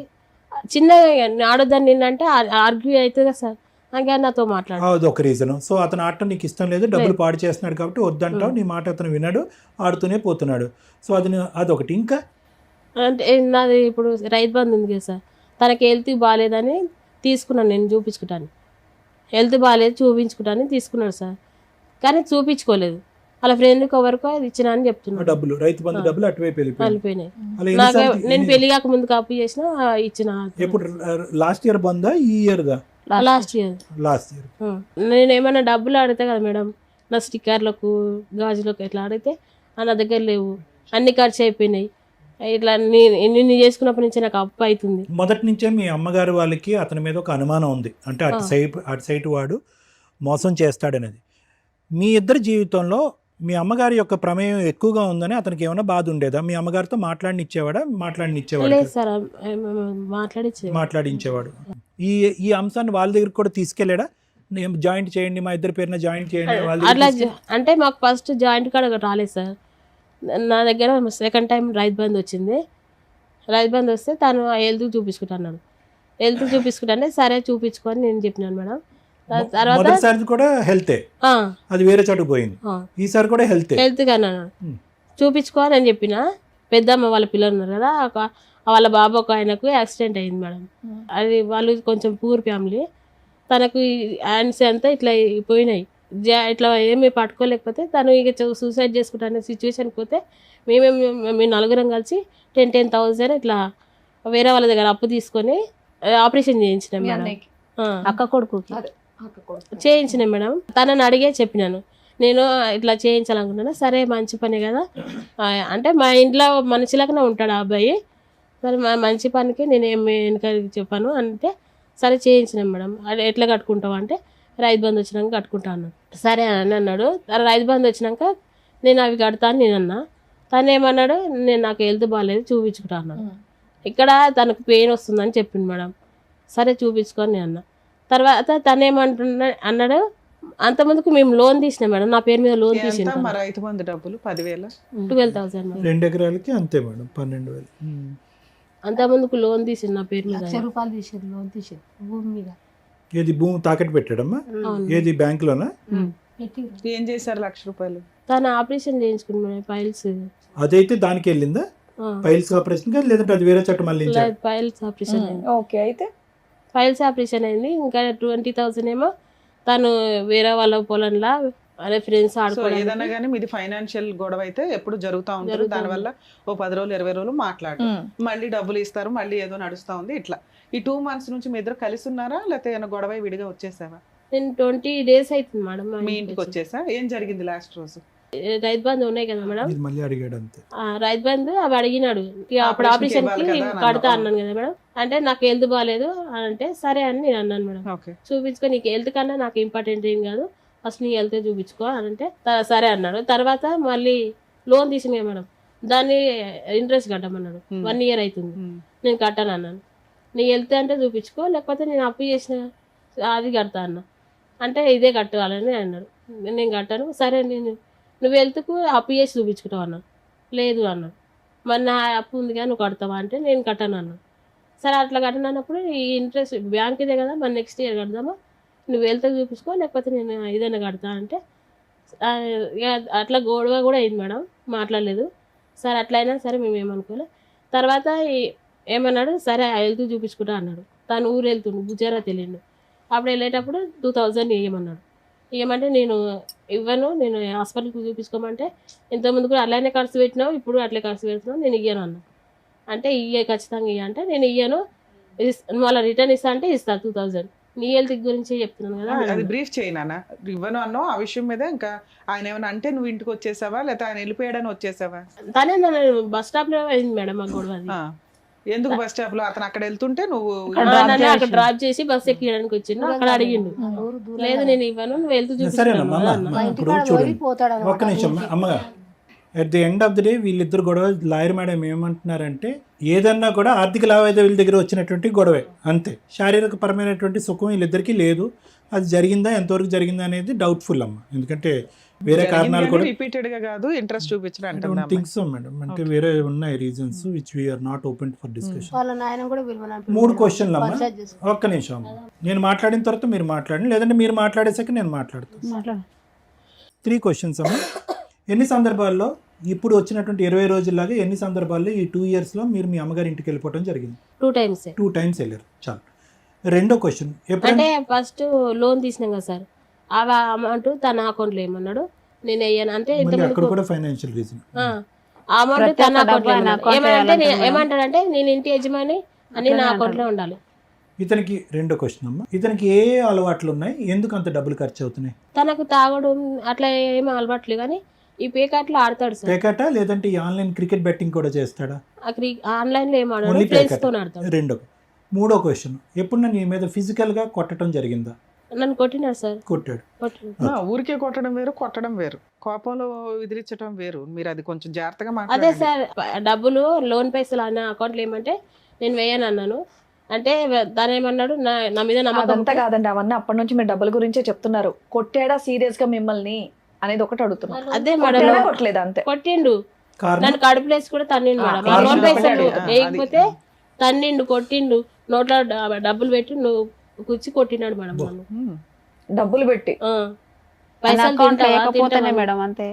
చిన్నగా ఆడొద్దని నిన్నంటే ఆర్గ్యూ అవుతుంది కదా సార్, నాకే నాతో మాట్లాడు. అది ఒక రీజన్. సో అతను ఆడటం నీకు ఇష్టం లేదు, డబ్బులు పాడు చేస్తున్నాడు కాబట్టి వద్దంటావు, నీ మాట అతను విన్నాడు, ఆడుతూనే పోతున్నాడు. సో అదొకటి. ఇంకా అంటే నాది ఇప్పుడు రైతు బంధు ఉంది కదా సార్, తనకి హెల్త్ బాగాలేదని తీసుకున్నాను నేను చూపించుకుంటాను, హెల్త్ బాగాలేదు చూపించుకుంటాను తీసుకున్నాడు సార్, కానీ చూపించుకోలేదు. వాళ్ళ ఫ్రెండ్కి ఎవరికో అది ఇచ్చినా అని చెప్తున్నాను. డబ్బులు, రైతు బంధు డబ్బులు అటువైపు వెళ్ళిపోయినాయి. నాకు నేను పెళ్లి కాక ముందు కాపు చేసిన ఇచ్చిన. ఎప్పుడు? లాస్ట్ ఇయర్ బందా ఈ ఇయర్ దా? Last year. నేను ఏమైనా డబ్బులు అడిగితే కదా మేడం, నా స్టిక్కర్లకు గాజులకు ఇట్లా అడిగితే నా దగ్గర లేవు, అన్ని ఖర్చు అయిపోయినాయి. ఇట్లా నిన్ను చేసుకున్నప్పటి నుంచి నాకు అప్పు అవుతుంది. మొదటి నుంచే మీ అమ్మగారు వాళ్ళకి అతని మీద ఒక అనుమానం ఉంది, అంటే అటు సైడ్ వాడు మోసం చేస్తాడనేది. మీ ఇద్దరి జీవితంలో మీ అమ్మగారి యొక్క ప్రమేయం ఎక్కువగా ఉందని అతనికి ఏమైనా బాధ ఉండేదా? మీ అమ్మగారితో మాట్లాడినిచ్చేవాడు? లేదు సార్, మాట్లాడించేవాడు. ఈ అంశాన్ని వాళ్ళ దగ్గర కూడా తీసుకెళ్ళాడా? జాయింట్ చేయండి, మా ఇద్దరి పేరున జాయింట్ చేయండి అట్లా. అంటే మాకు ఫస్ట్ జాయింట్ కార్డ్ రాలేదు సార్, నా దగ్గర సెకండ్ టైం రైతు బంధు వచ్చింది. రైతు బంధు వస్తే తను హెల్త్ చూపించుకుంటున్నాడు, హెల్త్ చూపించుకుంటానే సరే చూపించుకొని నేను చెప్పినాను మేడం. తర్వాత కూడా హెల్తే, అది వేరే చోటుకు పోయింది, ఈసారి కూడా హెల్త్ కన్నా చూపించుకోని అని చెప్పిన. పెద్దమ్మ వాళ్ళ పిల్లలు ఉన్నారు కదా, వాళ్ళ బాబు ఒక ఆయనకు యాక్సిడెంట్ అయింది మేడం. అది వాళ్ళు కొంచెం పూర్ ఫ్యామిలీ, తనకు హ్యాండ్స్ అంతా ఇట్లా పోయినాయి, ఇట్లా ఏమీ పట్టుకోలేకపోతే తను ఇక సూసైడ్ చేసుకుంటానే సిచ్యువేషన్కి పోతే మేము నలుగురం కలిసి 10,000 ఇట్లా వేరే వాళ్ళ దగ్గర అప్పు తీసుకొని ఆపరేషన్ చేయించినాం మేడం. అక్క కొడుకు చేయించిన మేడం. తనని అడిగే చెప్పినాను, నేను ఇట్లా చేయించాలనుకుంటున్నా. సరే మంచి పని కదా, అంటే మా ఇంట్లో మనిషిలాగానే ఉంటాడు ఆ అబ్బాయి, సరే మంచి పనికి నేను ఏమి వెనకాల చెప్పాను అంటే సరే చేయించినాం మేడం. అది ఎట్లా కట్టుకుంటావు అంటే రైతు బంధు వచ్చినాక కట్టుకుంటా అన్నాడు. సరే అని అన్నాడు. రైతు బంధు వచ్చినాక నేను అవి కడతాను నేను అన్నా. తను ఏమన్నాడు, నేను నాకు హెల్త్ బాగాలేదు చూపించుకుంటా అన్నాడు. ఇక్కడ తనకు పెయిన్ వస్తుందని చెప్పింది మేడం. సరే చూపించుకొని నేను అన్నా. తర్వాత తను అన్నాడు, అంతమందికి మేము లోన్ తీసినాం మేడం, నా పేరు మీద లోన్ తీసినాం. రైతు బంధు డబ్బులు 10,000, 12,000 మేడం. 2 ఎకరాలకి అంతే మేడం, 12,000. అంతమందికి లోన్ తీసింది నా పేరు మీద. ₹1,00,000 తీసారు లోన్, తీసారు భూమి మీద. ఏది భూమి తాకట్టు పెట్టాడమ్మా? ఏది బ్యాంకులోనా? ఏం చేశారు ₹1,00,000? తను ఆపరేషన్ చేయించుకున్నాడు, పైల్స్. అదైతే దానికి వెళ్ళిందా? పైల్స్ ఆపరేషన్ కా, లేదంటే అది వేరే చోట మళ్ళీ? పైల్స్ ఆపరేషన్ అయింది. ఓకే, అయితే ఫైల్స్ ఆపరేషన్ అయింది. ఇంకా 20,000 ఏమో తను వేరే వాళ్ళ పొలంలో అదే ఫ్రెండ్స్ ఆడుకోవడం. ఏదైనా కానీ మీది ఫైనాన్షియల్ గొడవ అయితే ఎప్పుడు జరుగుతూ ఉంటుంది. దానివల్ల ఓ 10 రోజులు 20 రోజులు మాట్లాడు, మళ్ళీ డబ్బులు ఇస్తారు, మళ్ళీ ఏదో నడుస్తూ ఉంది. ఇట్లా ఈ 2 months నుంచి మీ ఇద్దరు కలిసి ఉన్నారా, లేకపోతే ఏమైనా గొడవ విడిగా వచ్చేసావా? నేను 20 days అవుతుంది మేడం మీ ఇంటికి వచ్చేసా. ఏం జరిగింది లాస్ట్ రోజు? రైతు బంధు ఉన్నాయి కదా మేడం, మీరు మళ్ళీ అడిగాడు అంతే. రైతు బంధు అవి అడిగినాడు. ఇక అప్పుడు ఆపరేషన్కి ఆపరేషన్ కి ఇవ్వాలి కదా అని కడతా అన్నావు. అన్నాను కదా మేడం. అంటే నాకు హెల్త్ బాగాలేదు అని అంటే సరే అని నేను అన్నాను మేడం. ఓకే. చూపించుకో, నీకు హెల్త్ కన్నా నాకు ఇంపార్టెంట్ ఏం కాదు, ఫస్ట్ నీ హెల్త్ చూపించుకో అని అంటే సరే అన్నాడు. తర్వాత మళ్ళీ లోన్ తీసింది మేడం, దాన్ని ఇంట్రెస్ట్ కట్టమన్నాడు. 1 year అవుతుంది, నేను కట్టాను అన్నాను. నీ హెల్త్ అంటే చూపించుకో, లేకపోతే నేను అప్పు చేసిన అది కడతా అన్నా. అంటే ఇదే కట్టాలని అన్నాడు. నేను కట్టాను. సరే నువ్వు హెల్త్కు అప్పు చేసి చూపించుకుంటావు అన్నాను. లేదు అన్నాడు. మరి నా అప్పు ఉంది కానీ నువ్వు కడతావా అంటే నేను కట్టాను అన్నాను. సరే అట్లా కట్టినప్పుడు ఈ ఇంట్రెస్ట్ బ్యాంక్ ఇదే కదా, మరి నెక్స్ట్ ఇయర్ కడదామా, నువ్వు హెల్త్కి చూపించుకో, లేకపోతే నేను ఏదైనా కడతా అంటే ఇక అట్లా గొడవ కూడా అయింది మేడం, మాట్లాడలేదు. సరే అట్లయినా సరే మేము ఏమనుకోలే. తర్వాత ఏమన్నాడు, సరే హెల్త్ చూపించుకుంటా అన్నాడు. తను ఊరు వెళ్తుండు, గుజరాత్ వెళ్ళిండు. అప్పుడు వెళ్ళేటప్పుడు 2000 ఇవ్వమన్నాడు. ఇవ్వమంటే నేను ఇవ్వను, నేను హాస్పిటల్కి చూపించుకోమంటే ఇంతకుముందు కూడా అలానే ఖర్చు పెట్టినావు, ఇప్పుడు అట్లే ఖర్చు పెడుతున్నావు, నేను ఇయ్యను అన్నా. అంటే ఖచ్చితంగా ఇయ్య అంటే నేను ఇయ్యను, మళ్ళీ రిటర్న్ ఇస్తా అంటే ఇస్తా 2000, నీ హెల్త్ గురించి చెప్తున్నాను కదా. అది బ్రీఫ్ చేయనా, ఇవ్వను అన్నో ఆ విషయం మీద. ఇంకా ఆయన ఏమైనా అంటే నువ్వు ఇంటికి వచ్చేసావా, లేకపోతే ఆయన వెళ్ళిపోయాడని వచ్చేసావా? తనే నన్ను బస్ స్టాప్ లో అయింది మేడం మా గొడవ అది. ఎందుకు బస్ స్టాప్ లో అతను అక్కడ వెళ్తుంటే నువ్వు నన్ను అక్కడ డ్రాప్ చేసి బస్ ఎక్కడానికి వచ్చిండు. అక్కడ అడిగిండు, లేదు నేను ఇవ్వను, నువ్వు వెళ్తూ సరేనమ్మా చూపిస్తాను. మా ఇప్పుడు ఇంటికాడ చూడండి, పోయి పోతాడు ఒక్క నిమిషం అమ్మగారు. At the end of the day వీళ్ళిద్దరు గొడవ, లాయర్ మేడం ఏమంటున్నారంటే ఏదన్నా కూడా ఆర్థిక లావాదేవీల దగ్గర వచ్చినటువంటి గొడవే అంతే, శారీరక పరమైనటువంటి సుఖం వీళ్ళిద్దరికీ లేదు. అది జరిగిందా, ఎంతవరకు జరిగిందా అనేది డౌట్ఫుల్ అమ్మ, ఎందుకంటే వేరే కారణాలు కూడా రిపీటెడ్ గా కాదు, ఇంట్రెస్ట్ చూపించడం థింగ్స్ మేడం, అంటే వేరే ఉన్నాయి reasons which we are not open for discussion. వాళ్ళ నాయన కూడా విలువన 3 క్వశ్చన్లు అమ్మ. ఒక్క నిమిషం అమ్మ, నేను మాట్లాడిన తర్వాత మీరు మాట్లాడండి, లేదంటే మీరు మాట్లాడేసాక నేను మాట్లాడతాను. 3 క్వశ్చన్స్ అమ్మ. ఎన్ని సందర్భాల్లో ఇప్పుడు వచ్చినటువంటి 20 రోజుల్లాగా ఎన్ని సందర్భాల్లో ఈ 2 years లో మీరు మీ అమ్మగారి ఇంటికి వెళ్ళిపోవడం జరిగింది? 2 times. 2 times వెళ్ళారు, చాలు. రెండో క్వశ్చన్, అంటే ఫస్ట్ లోన్ తీసినాం కదా సార్, ఆ అమౌంట్ తన అకౌంట్లో ఏమన్నాడు, నేను అయ్యాను అంటే అక్కడ కూడా ఫైనాన్షియల్ రీజన్, అమౌంట్ తన అకౌంట్లో ఏమంటాడంటే నేను ఇంటి యజమాని అని నా అకౌంట్లో ఉండాలి. ఇతనికి రెండో క్వశ్చన్ అమ్మ, ఇతనికి ఏ అలవాట్లు ఉన్నాయి, ఎందుకు అంత డబ్బులు ఖర్చు అవుతున్నాయి? తనకు తాగడం అట్లా ఏమీ అలవాట్లు కానీ ఈ పేకాట్లో ఆడతాడు సార్. పేకాట లేదంటే ఈ ఆన్లైన్ క్రికెట్ బెట్టింగ్ కూడా చేస్తాడా? ఆన్లైన్ లో ఏం ఆడాడు, ఓన్లీ ఫ్రెండ్స్ పేకాట. తో ఆడతాడు. రెండో. మూడో క్వశ్చన్, ఎప్పుడు నీ మీద ఫిజికల్ గా కొట్టడం జరిగిందా? నన్ను కొట్టినాడు సార్. కొట్టాడు. ఊరికే కొట్టడం వేరు, కొట్టడం వేరు, కోపంలో విదిరించడం వేరు. మీరు అది కొంచెం జాగ్రత్తగా అదే మాట్లాడండి. సార్, డబ్బులు లోన్ పైసలు అన్న అకౌంట్లో ఏమంటే నేను వేయను అన్నాను. అంటే దాని ఏమన్నాడు, నా మీద నమ్మకం. అదంతా కాదండి, అవన్నీ అప్పటి నుంచి మీరు డబ్బుల గురించే చెప్తున్నారు. కొట్టాడా సీరియస్ గా మిమ్మల్ని అనేది ఒకటి అడుగుతున్నారు. అదే కొట్టాడా, మేడం, కొట్టలేదా అంతే. కొట్టిండు. కారణం? నన్ను కడుపులేసి కూడా తన్నిండు మేడం. కారణం లోన్ పైసలు అది. వేయకపోతే తన్నిండు, కొట్టిండు, నోట్లో డబ్బులు పెట్టి నువ్వు కుచ్చి కొట్టినాడు మేడం నన్ను. డబ్బులు పెట్టి పైసలు అకౌంట్ తింటావా, లేకపోతేనే తింటావా? మేడం అంతే.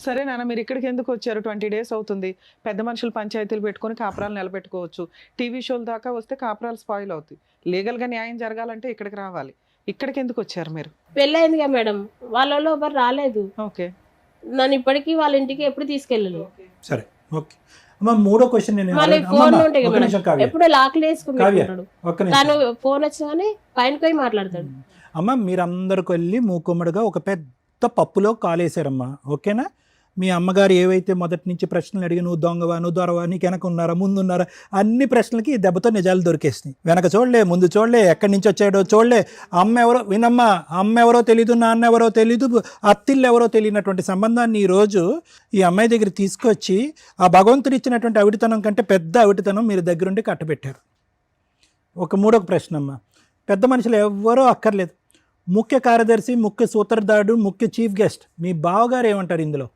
సరే నాన్న, మీరు ఇక్కడికి ఎందుకు వచ్చారు? 20 days అవుతుంది. పెద్ద మనుషులు పంచాయతీలు పెట్టుకొని కాపురాలు నిలబెట్టుకోవచ్చు. టీవీ షోల దాకా వస్తే కాపురాలు స్పాయిల్ అవుతాయి. లీగల్ గా న్యాయం జరగాలంటే ఇక్కడికి రావాలి. ఇక్కడికి ఎందుకు వచ్చారు మీరు? పెళ్ళయిందిగా మేడం, వాళ్ళలో ఎవరు రాలేదు. ఓకే. నన్ను ఇప్పటికీ వాళ్ళ ఇంటికి ఎప్పుడు తీసుకెళ్ళలేదు. సరే, ఓకే అమ్మ. మూడో క్వశ్చన్ నేను మళ్ళీ అడగను. ఫోన్ అమ్మమ్మ, ఉంటాయి ఒక్క మేడం, నిమిషం కావ్య, ఎప్పుడో లాక్లు వేసుకుని కావ్య, పెట్టుకుంటాడు. ఒక్క నిమిషం. తను ఫోన్ వచ్చినా కానీ పైన పోయి మాట్లాడతాడు. అమ్మ, మీరందరికి వెళ్ళి మూకుమ్మడిగా ఒక పెద్ద పప్పులో కాలేశారమ్మా, ఓకేనా? మీ అమ్మగారు ఏవైతే మొదటి నుంచి ప్రశ్నలు అడిగి నువ్వు దొంగవా, నువ్వు దొరవా, నీకు వెనక ఉన్నారా, ముందు ఉన్నారా, అన్ని ప్రశ్నలకి ఈ దెబ్బతో నిజాలు దొరికేసినాయి. వెనక చూడలే, ముందు చూడలే, ఎక్కడి నుంచి వచ్చాడో చూడలే. అమ్మ ఎవరో వినమ్మా, అమ్మ ఎవరో తెలీదు, నాన్న ఎవరో తెలీదు, అత్తిళ్ళు ఎవరో తెలియనటువంటి సంబంధాన్ని ఈరోజు ఈ అమ్మాయి దగ్గర తీసుకొచ్చి ఆ భగవంతుడు ఇచ్చినటువంటి అవిటితనం కంటే పెద్ద అవిటితనం మీరు దగ్గరుండి కట్టబెట్టారు. మూడో ప్రశ్న అమ్మ, పెద్ద మనుషులు ఎవ్వరూ అక్కర్లేదు. ముఖ్య కార్యదర్శి, ముఖ్య సూత్రధారుడు, ముఖ్య చీఫ్ గెస్ట్ మీ బావగారు ఏమంటారు ఇందులో?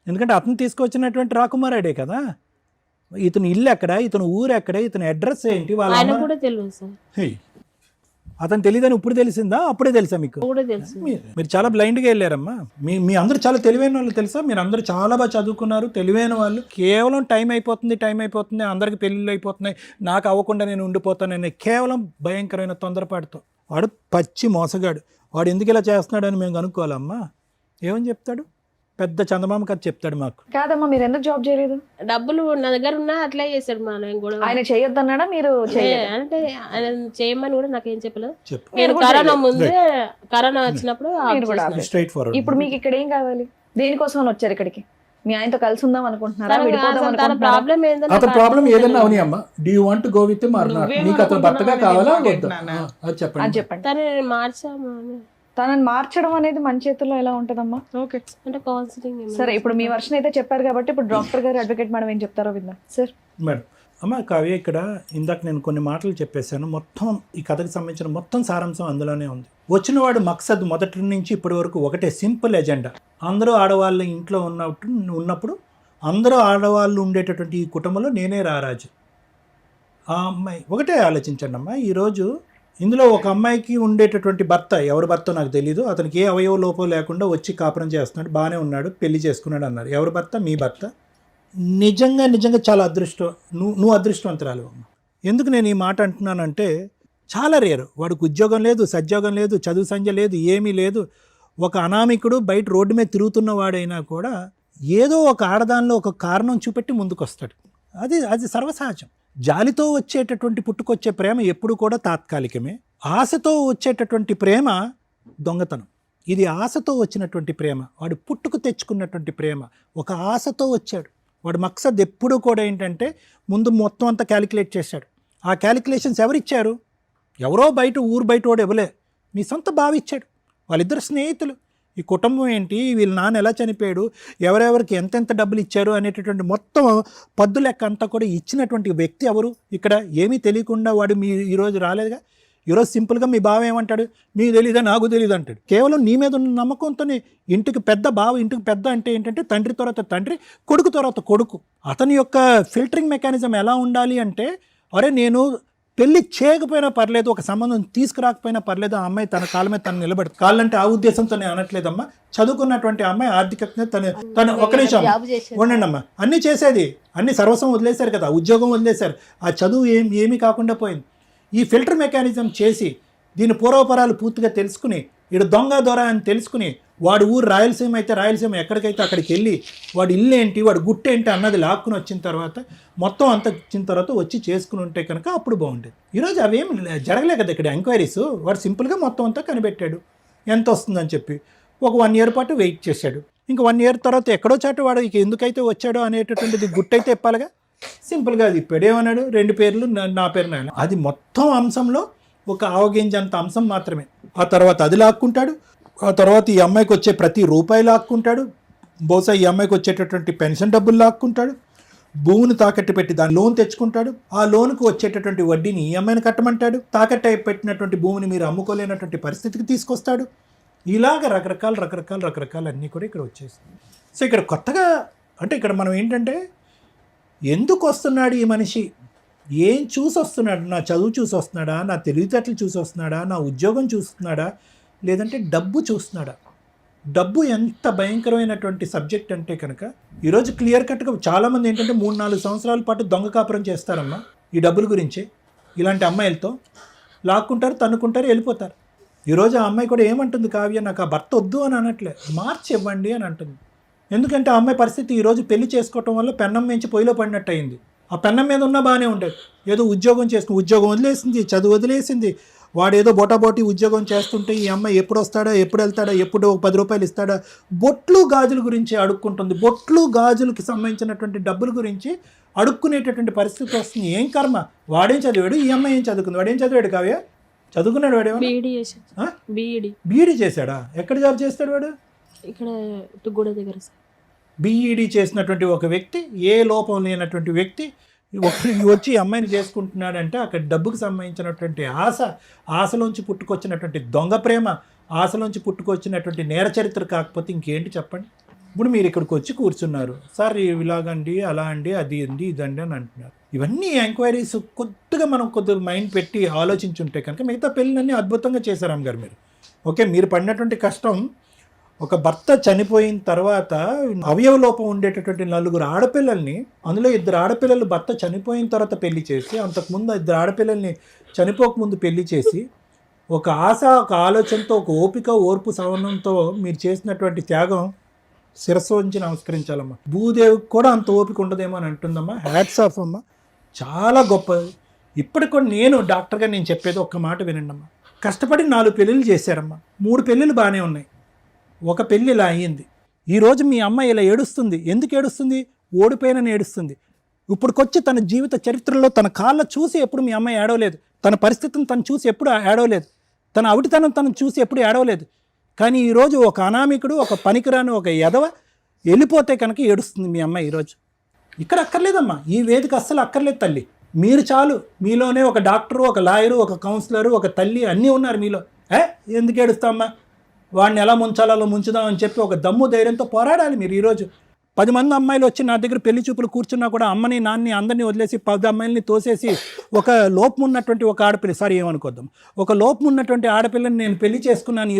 ఎందుకంటే అతను తీసుకొచ్చినటువంటి రాకుమారాడే కదా. ఇతను ఇల్లు ఎక్కడ, ఇతను ఊరు ఎక్కడ, ఇతని అడ్రస్ ఏంటి, వాళ్ళ ఆయన అమ్మ- కూడా తెలియదు సార్. హే, అతను తెలియదని ఇప్పుడు తెలిసిందా, అప్పుడే తెలుసా మీకు? కూడా తెలుసు. మీరు చాలా బ్లైండ్గా వెళ్ళారమ్మా. మీ అందరూ చాలా తెలివైన వాళ్ళు తెలుసా, మీరు అందరూ చాలా బాగా చదువుకున్నారు, తెలివైన వాళ్ళు. కేవలం టైం అయిపోతుంది, అందరికి పెళ్ళిళ్ళు అయిపోతున్నాయి, నాకు అవ్వకుండా నేను ఉండిపోతానని కేవలం భయంకరమైన తొందరపాటుతో. వాడు పచ్చి మోసగాడు. వాడు ఎందుకు ఇలా చేస్తున్నాడని మేము కనుక్కోవాలమ్మా. ఏమని చెప్తాడు? పెద్ద చందమామ కథ చెప్తాడు మాకు. కాదమ్మా, మీరు ఎందుకు జాబ్ చేయలేదు? డబ్బులు నా దగ్గర ఉన్నా అట్లా చేశాడు మా ఆయన కూడా. ఆయన చేయొద్దన్నాడా, మీరు చేయలేదు? అంటే ఆయన చేయమని కూడా నాకేం చెప్పలేదు. చెప్పు. నేను కరోనా ముందే, కరోనా వచ్చినప్పుడు మీరు కూడా ఆపేశారు. Straight forward. ఇప్పుడు మీకు ఇక్కడ ఏం కావాలి? దేనికోసం అని వచ్చారు ఇక్కడికి? మీ ఆయనతో కలిసి ఉందాం అనుకుంటున్నారా, విడిపోదాం తన అనుకుంటున్నారా? ప్రాబ్లం ఏంటంటే అతని ప్రాబ్లం ఏదైనా అవని అమ్మ, do you want go with or not, నువ్వేం నీకు అతను భర్తగా అనుకుంటున్నావు కావాలా అనేది వద్దా నాన్న. అది అని చెప్పండి. చెప్పండి. తనని మార్చాము అని. తనని మార్చడం అనేది మన చేతుల్లో ఎలా ఉంటదమ్మా? ఓకే అంటే కౌన్సిలింగ్ సరే, ఇప్పుడు మీ వర్షన్ అయితే చెప్పారు కాబట్టి ఇప్పుడు డాక్టర్ గారు, అడ్వకేట్ మేడం ఏం చెప్తారో విందాం సార్. మేడం, అమ్మ కావ్య, ఇక్కడ ఇందాక నేను కొన్ని మాటలు చెప్పేశాను. మొత్తం ఈ కథకు సంబంధించిన మొత్తం సారాంశం అందులోనే ఉంది. వచ్చినవాడు మక్సద్ మొదటి నుంచి ఇప్పటి వరకు ఒకటే, సింపుల్ ఎజెండా. అందరూ ఆడవాళ్ళ ఇంట్లో ఉన్నప్పుడు అందరూ ఆడవాళ్ళు ఉండేటటువంటి ఈ కుటుంబంలో నేనే రారాజు. ఆ అమ్మాయి ఒకటే ఆలోచించండి అమ్మా, ఈరోజు ఇందులో ఒక అమ్మాయికి ఉండేటటువంటి భర్త, ఎవరి భర్త నాకు తెలియదు, అతనికి ఏ అవయవ లోపం లేకుండా వచ్చి కాపురం చేస్తున్నాడు, బాగానే ఉన్నాడు, పెళ్లి చేసుకున్నాడు అన్నారు. ఎవరి భర్త? మీ భర్త. నిజంగా చాలా అదృష్టం. నువ్వు అదృష్టవంతురాలు అమ్మ. ఎందుకు నేను ఈ మాట అంటున్నానంటే, చాలా రేరు. వాడికి ఉద్యోగం లేదు, సద్యోగం లేదు, చదువు సంధ్య లేదు, ఏమీ లేదు. ఒక అనామికుడు బయట రోడ్డు మీద తిరుగుతున్న వాడైనా కూడా ఏదో ఒక ఆడదానిలో ఒక కారణం చూపెట్టి ముందుకు వస్తాడు. అది సర్వసహజం. జాలితో వచ్చేటటువంటి పుట్టుకొచ్చే ప్రేమ ఎప్పుడు కూడా తాత్కాలికమే. ఆశతో వచ్చేటటువంటి ప్రేమ దొంగతనం. ఇది ఆశతో వచ్చినటువంటి ప్రేమ, వాడు పుట్టుకు తెచ్చుకున్నటువంటి ప్రేమ. ఒక ఆశతో వచ్చాడు. వాడు మక్సద్ ఎప్పుడు కూడా ఏంటంటే ముందు మొత్తం అంతా క్యాలిక్యులేట్ చేశాడు. ఆ క్యాలిక్యులేషన్స్ ఎవరిచ్చారు? ఎవరో బయట, ఊరు బయట వాడు ఇవ్వలే, మీ సొంత బావ ఇచ్చాడు. వాళ్ళిద్దరు స్నేహితులు. ఈ కుటుంబం ఏంటి, వీళ్ళ నాన్న ఎలా చనిపోయాడు, ఎవరెవరికి ఎంతెంత డబ్బులు ఇచ్చారు అనేటటువంటి మొత్తం పద్దు లెక్క అంతా కూడా ఇచ్చినటువంటి వ్యక్తి ఎవరు? ఇక్కడ ఏమీ తెలియకుండా వాడు ఈరోజు రాలేదుగా. ఈరోజు సింపుల్గా మీ బావ ఏమంటాడు? మీకు తెలీదా, నాకు తెలీదు అంటాడు. కేవలం నీ మీద ఉన్న నమ్మకంతోనే. ఇంటికి పెద్ద బావ, ఇంటికి పెద్ద అంటే ఏంటంటే తండ్రి తర్వాత తండ్రి, కొడుకు తర్వాత కొడుకు. అతని యొక్క ఫిల్టరింగ్ మెకానిజం ఎలా ఉండాలి అంటే, అరే నేను పెళ్లి చేయకపోయినా పర్లేదు, ఒక సంబంధం తీసుకురాకపోయినా పర్లేదు, ఆ అమ్మాయి తన కాళ్ళ మీద తను నిలబడుతుంది. కాళ్ళంటే ఆ ఉద్దేశంతో నేను అనట్లేదమ్మా. చదువుకున్నటువంటి అమ్మాయి ఆర్థికంగా తను ఒక నిమిషం ఉండండి అమ్మా. అన్నీ చేసేది, అన్ని సర్వస్వం వదిలేశారు కదా, ఉద్యోగం వదిలేశారు, ఆ చదువు ఏమీ కాకుండా పోయింది. ఈ ఫిల్టర్ మెకానిజం చేసి దీని పూర్వపరాలు పూర్తిగా తెలుసుకుని, ఇడు దొంగ దొర అని తెలుసుకుని, వాడు ఊరు రాయలసీమ అయితే రాయలసీమ ఎక్కడికైతే అక్కడికి వెళ్ళి వాడు ఇల్లు ఏంటి, వాడు గుట్టేంటి అన్నది లాక్కుని వచ్చిన తర్వాత, మొత్తం అంతా వచ్చిన తర్వాత వచ్చి చేసుకుని ఉంటే కనుక అప్పుడు బాగుండేది. ఈరోజు అవేం జరగలే కదా ఇక్కడ ఎంక్వైరీస్. వాడు సింపుల్గా మొత్తం అంతా కనిపెట్టాడు, ఎంత వస్తుందని చెప్పి. ఒక 1 year పాటు వెయిట్ చేశాడు. ఇంకా 1 year తర్వాత ఎక్కడో చాటు వాడు ఇక ఎందుకైతే వచ్చాడో అనేటటువంటిది గుట్టయితే ఇప్పాలిగా. సింపుల్గా అది ఇప్పాడు. ఏమన్నాడు? 2 పేర్లు, నా పేరు నాయన. అది మొత్తం అంశంలో ఒక ఆవగింజంత అంశం మాత్రమే. ఆ తర్వాత అది లాక్కుంటాడు. ఆ తర్వాత ఈ అమ్మాయికి వచ్చే ప్రతి రూపాయి లాక్కుంటాడు. బహుశా ఈ అమ్మాయికి వచ్చేటటువంటి పెన్షన్ డబ్బులు లాక్కుంటాడు. భూమిని తాకట్టు పెట్టి దాని లోన్ తెచ్చుకుంటాడు. ఆ లోన్కు వచ్చేటటువంటి వడ్డీని ఈ అమ్మాయిని కట్టమంటాడు. తాకట్టు పెట్టినటువంటి భూమిని మీరు అమ్ముకోలేనటువంటి పరిస్థితికి తీసుకొస్తాడు. ఇలాగ రకరకాలు అన్నీ కూడా ఇక్కడ వచ్చేస్తాయి. సో ఇక్కడ కొత్తగా అంటే ఇక్కడ మనం ఏంటంటే, ఎందుకు వస్తున్నాడు ఈ మనిషి, ఏం చూసి వస్తున్నాడు? నా చదువు చూసి వస్తున్నాడా, నా తెలివితేటలు చూసి వస్తున్నాడా, నా ఉద్యోగం చూస్తున్నాడా, లేదంటే డబ్బు చూస్తున్నాడా? డబ్బు ఎంత భయంకరమైనటువంటి సబ్జెక్ట్ అంటే కనుక ఈరోజు క్లియర్ కట్గా చాలామంది ఏంటంటే 3-4 సంవత్సరాల పాటు దొంగ కాపురం చేస్తారమ్మా ఈ డబ్బుల గురించి. ఇలాంటి అమ్మాయిలతో లాక్కుంటారు, తన్నుకుంటారు, వెళ్ళిపోతారు. ఈరోజు ఆ అమ్మాయి కూడా ఏమంటుంది, కావ్య నాకు ఆ భర్త వద్దు అని అనట్లే, మార్చి ఇవ్వండి అని అంటుంది. ఎందుకంటే ఆ అమ్మాయి పరిస్థితి ఈరోజు పెళ్లి చేసుకోవటం వల్ల పెన్నం మించి పొయ్యిలో పడినట్టు అయింది. ఆ పెన్నం మీద ఉన్నా బాగానే ఉండేది. ఏదో ఉద్యోగం చేసుకుని ఉద్యోగం వదిలేసింది, చదువు వదిలేసింది. వాడు ఏదో బోటాబోటి ఉద్యోగం చేస్తుంటే ఈ అమ్మాయి ఎప్పుడు వస్తాడా, ఎప్పుడు వెళ్తాడా, ఎప్పుడు 10 రూపాయలు ఇస్తాడా, బొట్లు గాజుల గురించి అడుక్కుంటుంది. బొట్లు గాజులకి సంబంధించినటువంటి డబ్బుల గురించి అడుక్కునేటటువంటి పరిస్థితి వస్తుంది. ఏం కర్మ, వాడేం చదివాడు, ఈ అమ్మాయి ఏం చదువుకుంది? వాడేం చదివాడు కావ్య? చదువుకున్నాడు వాడేమో? బీఈడీ చేశాడా? ఎక్కడ జాబ్ చేస్తాడు వాడు? ఇక్కడ తుగ్గూడ దగ్గర సార్. బీఈడీ చేసినటువంటి ఒక వ్యక్తి, ఏ లోపం లేనటువంటి వ్యక్తి వచ్చి అమ్మాయిని చేసుకుంటున్నాడంటే అక్కడ డబ్బుకు సంబంధించినటువంటి ఆశలోంచి పుట్టుకొచ్చినటువంటి దొంగ ప్రేమ, ఆశలోంచి పుట్టుకొచ్చినటువంటి నేర చరిత్ర కాకపోతే ఇంకేంటి చెప్పండి. ఇప్పుడు మీరు ఇక్కడికి వచ్చి కూర్చున్నారు, సార్ ఇలాగండి, అలా అండి, అది అండి, ఇదండి అని అంటున్నారు. ఇవన్నీ ఎంక్వైరీస్ కొద్దిగా మైండ్ పెట్టి ఆలోచించుంటే కనుక మిగతా పెళ్ళినన్నీ అద్భుతంగా చేశారు అమ్మగారు మీరు. ఓకే, మీరు పడినటువంటి కష్టం, ఒక భర్త చనిపోయిన తర్వాత అవయవ లోపం ఉండేటటువంటి 4 ఆడపిల్లల్ని, అందులో 2 ఆడపిల్లలు భర్త చనిపోయిన తర్వాత పెళ్లి చేసి, అంతకుముందు 2 ఆడపిల్లల్ని చనిపోకముందు పెళ్లి చేసి, ఒక ఆశ, ఒక ఆలోచనతో, ఒక ఓపిక, ఓర్పు, సహనంతో మీరు చేసినటువంటి త్యాగం శిరస్సు వంచి నమస్కరించాలమ్మా. భూదేవికి కూడా అంత ఓపిక ఉండదేమో అని అంటుందమ్మా. హ్యాట్స్ ఆఫ్ అమ్మా, చాలా గొప్పది. ఇప్పటికి కూడా నేను డాక్టర్గా నేను చెప్పేది ఒక్క మాట వినండి అమ్మా. కష్టపడి 4 పెళ్ళిళ్ళు చేశారమ్మా, 3 పెళ్ళిళ్ళు బాగానే ఉన్నాయి, ఒక పెళ్ళి ఇలా అయ్యింది. ఈరోజు మీ అమ్మ ఇలా ఏడుస్తుంది. ఎందుకు ఏడుస్తుంది? ఓడిపోయినని ఏడుస్తుంది. ఇప్పుడుకొచ్చి తన జీవిత చరిత్రలో తన కాళ్ళ చూసి ఎప్పుడు మీ అమ్మ ఏడవలేదు. తన పరిస్థితిని తను చూసి ఎప్పుడు ఏడవలేదు. తన అవిటితనం తను చూసి ఎప్పుడు ఏడవలేదు. కానీ ఈరోజు ఒక అనామికుడు, ఒక పనికిరాని ఒక ఎదవ వెళ్ళిపోతే కనుక ఏడుస్తుంది మీ అమ్మ ఈరోజు. ఇక్కడ అక్కర్లేదమ్మా, ఈ వేదిక అస్సలు అక్కర్లేదు తల్లి. మీరు చాలు. మీలోనే ఒక డాక్టరు, ఒక లాయరు, ఒక కౌన్సిలరు, ఒక తల్లి అన్నీ ఉన్నారు మీలో. ఎందుకు ఏడుస్తామమ్మా? వాడిని ఎలా ముంచాలో అలా ముంచుదాం అని చెప్పి ఒక దమ్ము ధైర్యంతో పోరాడాలి మీరు. ఈరోజు 10 మంది అమ్మాయిలు వచ్చి నా దగ్గర పెళ్లి చూపులు కూర్చున్నా కూడా అమ్మని నాన్ని అందరినీ వదిలేసి 10 అమ్మాయిలని తోసేసి ఒక లోపం ఉన్నటువంటి ఒక ఆడపిల్ల, సారీ ఏమనుకోద్దాం, ఒక లోపం ఉన్నటువంటి ఆడపిల్లని నేను పెళ్లి చేసుకున్నాను.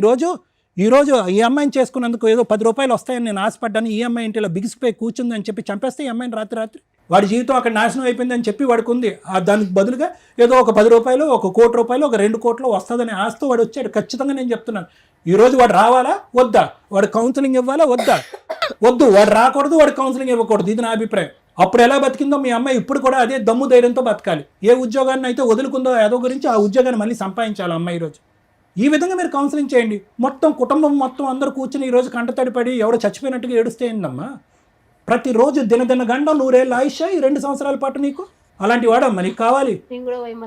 ఈరోజు ఈ అమ్మాయిని చేసుకున్నందుకు ఏదో 10 రూపాయలు వస్తాయని నేను ఆశపడ్డాను. ఈ అమ్మాయి ఇంటిలో బిగిసిపోయి కూర్చుందని చెప్పి చంపేస్తే ఈ అమ్మాయిని రాత్రి వాడి జీవితం అక్కడ నాశనం అయిపోయిందని చెప్పి వాడికి ఉంది. దానికి బదులుగా ఏదో ఒక 10 రూపాయలు, ఒక 1 కోటి రూపాయలు, ఒక 2 కోట్లు వస్తుందని ఆశతో వాడు వచ్చాడు. ఖచ్చితంగా నేను చెప్తున్నాను. ఈరోజు వాడు రావాలా వద్దా? వాడు కౌన్సిలింగ్ ఇవ్వాలా వద్దా? వద్దు. వాడు రాకూడదు, వాడు కౌన్సిలింగ్ ఇవ్వకూడదు. ఇది నా అభిప్రాయం. అప్పుడు ఎలా బతికిందో మీ అమ్మాయి ఇప్పుడు కూడా అదే దమ్ము ధైర్యంతో బతకాలి. ఏ ఉద్యోగాన్ని అయితే వదులుకుందో ఏదో గురించి ఆ ఉద్యోగాన్ని మళ్ళీ సంపాదించాలి అమ్మాయి ఈరోజు. ఈ విధంగా మీరు కౌన్సిలింగ్ చేయండి. మొత్తం కుటుంబం మొత్తం అందరూ కూర్చుని ఈరోజు కంటతడి పడి ఎవడో చచ్చిపోయినట్టుగా ఏడుస్తే ఏందమ్మా? ప్రతిరోజు దినదిన గండం 100 ఏళ్ళ ఆయుష ఈ 2 సంవత్సరాల పాటు నీకు. అలాంటి వాడమ్మా నీకు కావాలి.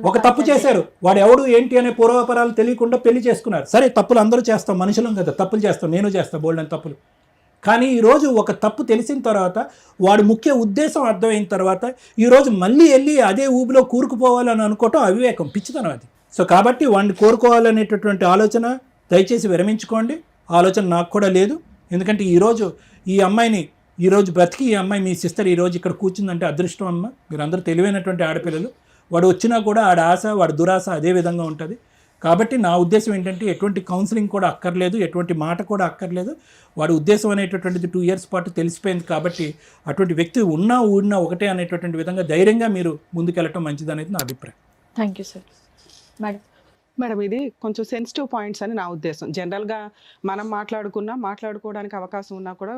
ఒక తప్పు చేశారు, వాడు ఎవడు ఏంటి అనే పూర్వాపరాలు తెలియకుండా పెళ్లి చేసుకున్నారు. సరే, తప్పులు అందరూ చేస్తాం, మనుషులం కదా, తప్పులు చేస్తాం, నేను చేస్తాను బోల్డ్ అని తప్పులు. కానీ ఈరోజు ఒక తప్పు తెలిసిన తర్వాత, వాడి ముఖ్య ఉద్దేశం అర్థమైన తర్వాత ఈరోజు మళ్ళీ వెళ్ళి అదే ఊబిలో కూరుకుపోవాలని అనుకోవటం అవివేకం, పిచ్చితనం అది. సో కాబట్టి వాడిని కోరుకోవాలనేటటువంటి ఆలోచన దయచేసి విరమించుకోండి. ఆలోచన నాకు కూడా లేదు. ఎందుకంటే ఈరోజు ఈ అమ్మాయిని ఈరోజు బ్రతికి ఈ అమ్మాయి మీ సిస్టర్ ఈరోజు ఇక్కడ కూర్చుందంటే అదృష్టం అమ్మ. మీరందరూ తెలివైనటువంటి ఆడపిల్లలు. వాడు వచ్చినా కూడా ఆడ ఆశ, వాడి దురాశ అదే విధంగా ఉంటుంది. కాబట్టి నా ఉద్దేశం ఏంటంటే ఎటువంటి కౌన్సిలింగ్ కూడా అక్కర్లేదు, ఎటువంటి మాట కూడా అక్కర్లేదు. వాడి ఉద్దేశం అనేటటువంటిది 2 ఇయర్స్ పాటు తెలిసిపోయింది. కాబట్టి అటువంటి వ్యక్తి ఉన్నా ఊడినా ఒకటే అనేటటువంటి విధంగా ధైర్యంగా మీరు ముందుకెళ్ళటం మంచిది అనేది నా అభిప్రాయం. Thank you sir. మేడం, ఇది కొంచెం సెన్సిటివ్ పాయింట్స్ అని నా ఉద్దేశం. జనరల్గా మనం మాట్లాడుకోవడానికి అవకాశం ఉన్నా కూడా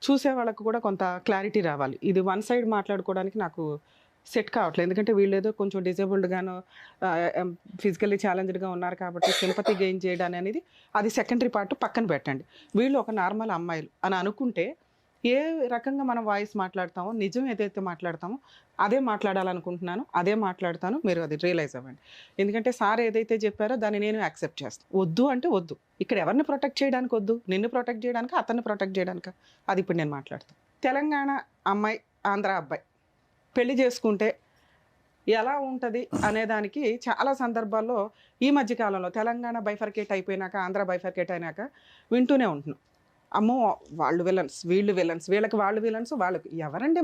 చూసే వాళ్ళకు కూడా కొంత క్లారిటీ రావాలి. ఇది వన్ సైడ్ మాట్లాడుకోవడానికి నాకు సెట్ కావట్లేదు. ఎందుకంటే వీళ్ళు ఏదో కొంచెం డిజేబుల్డ్గానో ఫిజికల్లీ ఛాలెంజ్డ్గా ఉన్నారు కాబట్టి సింపతి గెయిన్ చేయడం అనేది అది సెకండరీ పార్ట్ పక్కన పెట్టండి. వీళ్ళు ఒక నార్మల్ అమ్మాయిలు అని అనుకుంటే ఏ రకంగా మనం వాయిస్ మాట్లాడతామో, నిజం ఏదైతే మాట్లాడతామో అదే మాట్లాడాలనుకుంటున్నాను, అదే మాట్లాడతాను. మీరు అది రియలైజ్ అవ్వండి. ఎందుకంటే సార్ ఏదైతే చెప్పారో దాన్ని నేను యాక్సెప్ట్ చేస్తాను. వద్దు అంటే వద్దు. ఇక్కడ ఎవరిని ప్రొటెక్ట్ చేయడానికి వద్దు? నిన్ను ప్రొటెక్ట్ చేయడానికి, అతన్ని ప్రొటెక్ట్ చేయడానికి. అది ఇప్పుడు నేను మాట్లాడతాను. తెలంగాణ అమ్మాయి, ఆంధ్ర అబ్బాయి పెళ్లి చేసుకుంటే ఎలా ఉంటుంది అనేదానికి చాలా సందర్భాల్లో ఈ మధ్యకాలంలో తెలంగాణ బైఫర్కేట్ అయిపోయినాక, ఆంధ్ర బైఫర్కేట్ అయినాక వింటూనే ఉంటున్నాం. అమ్మో వాళ్ళు విలన్స్, వీళ్ళు విలన్స్, వీళ్ళకి వాళ్ళు విలన్స్, వాళ్ళకి ఎవరండి?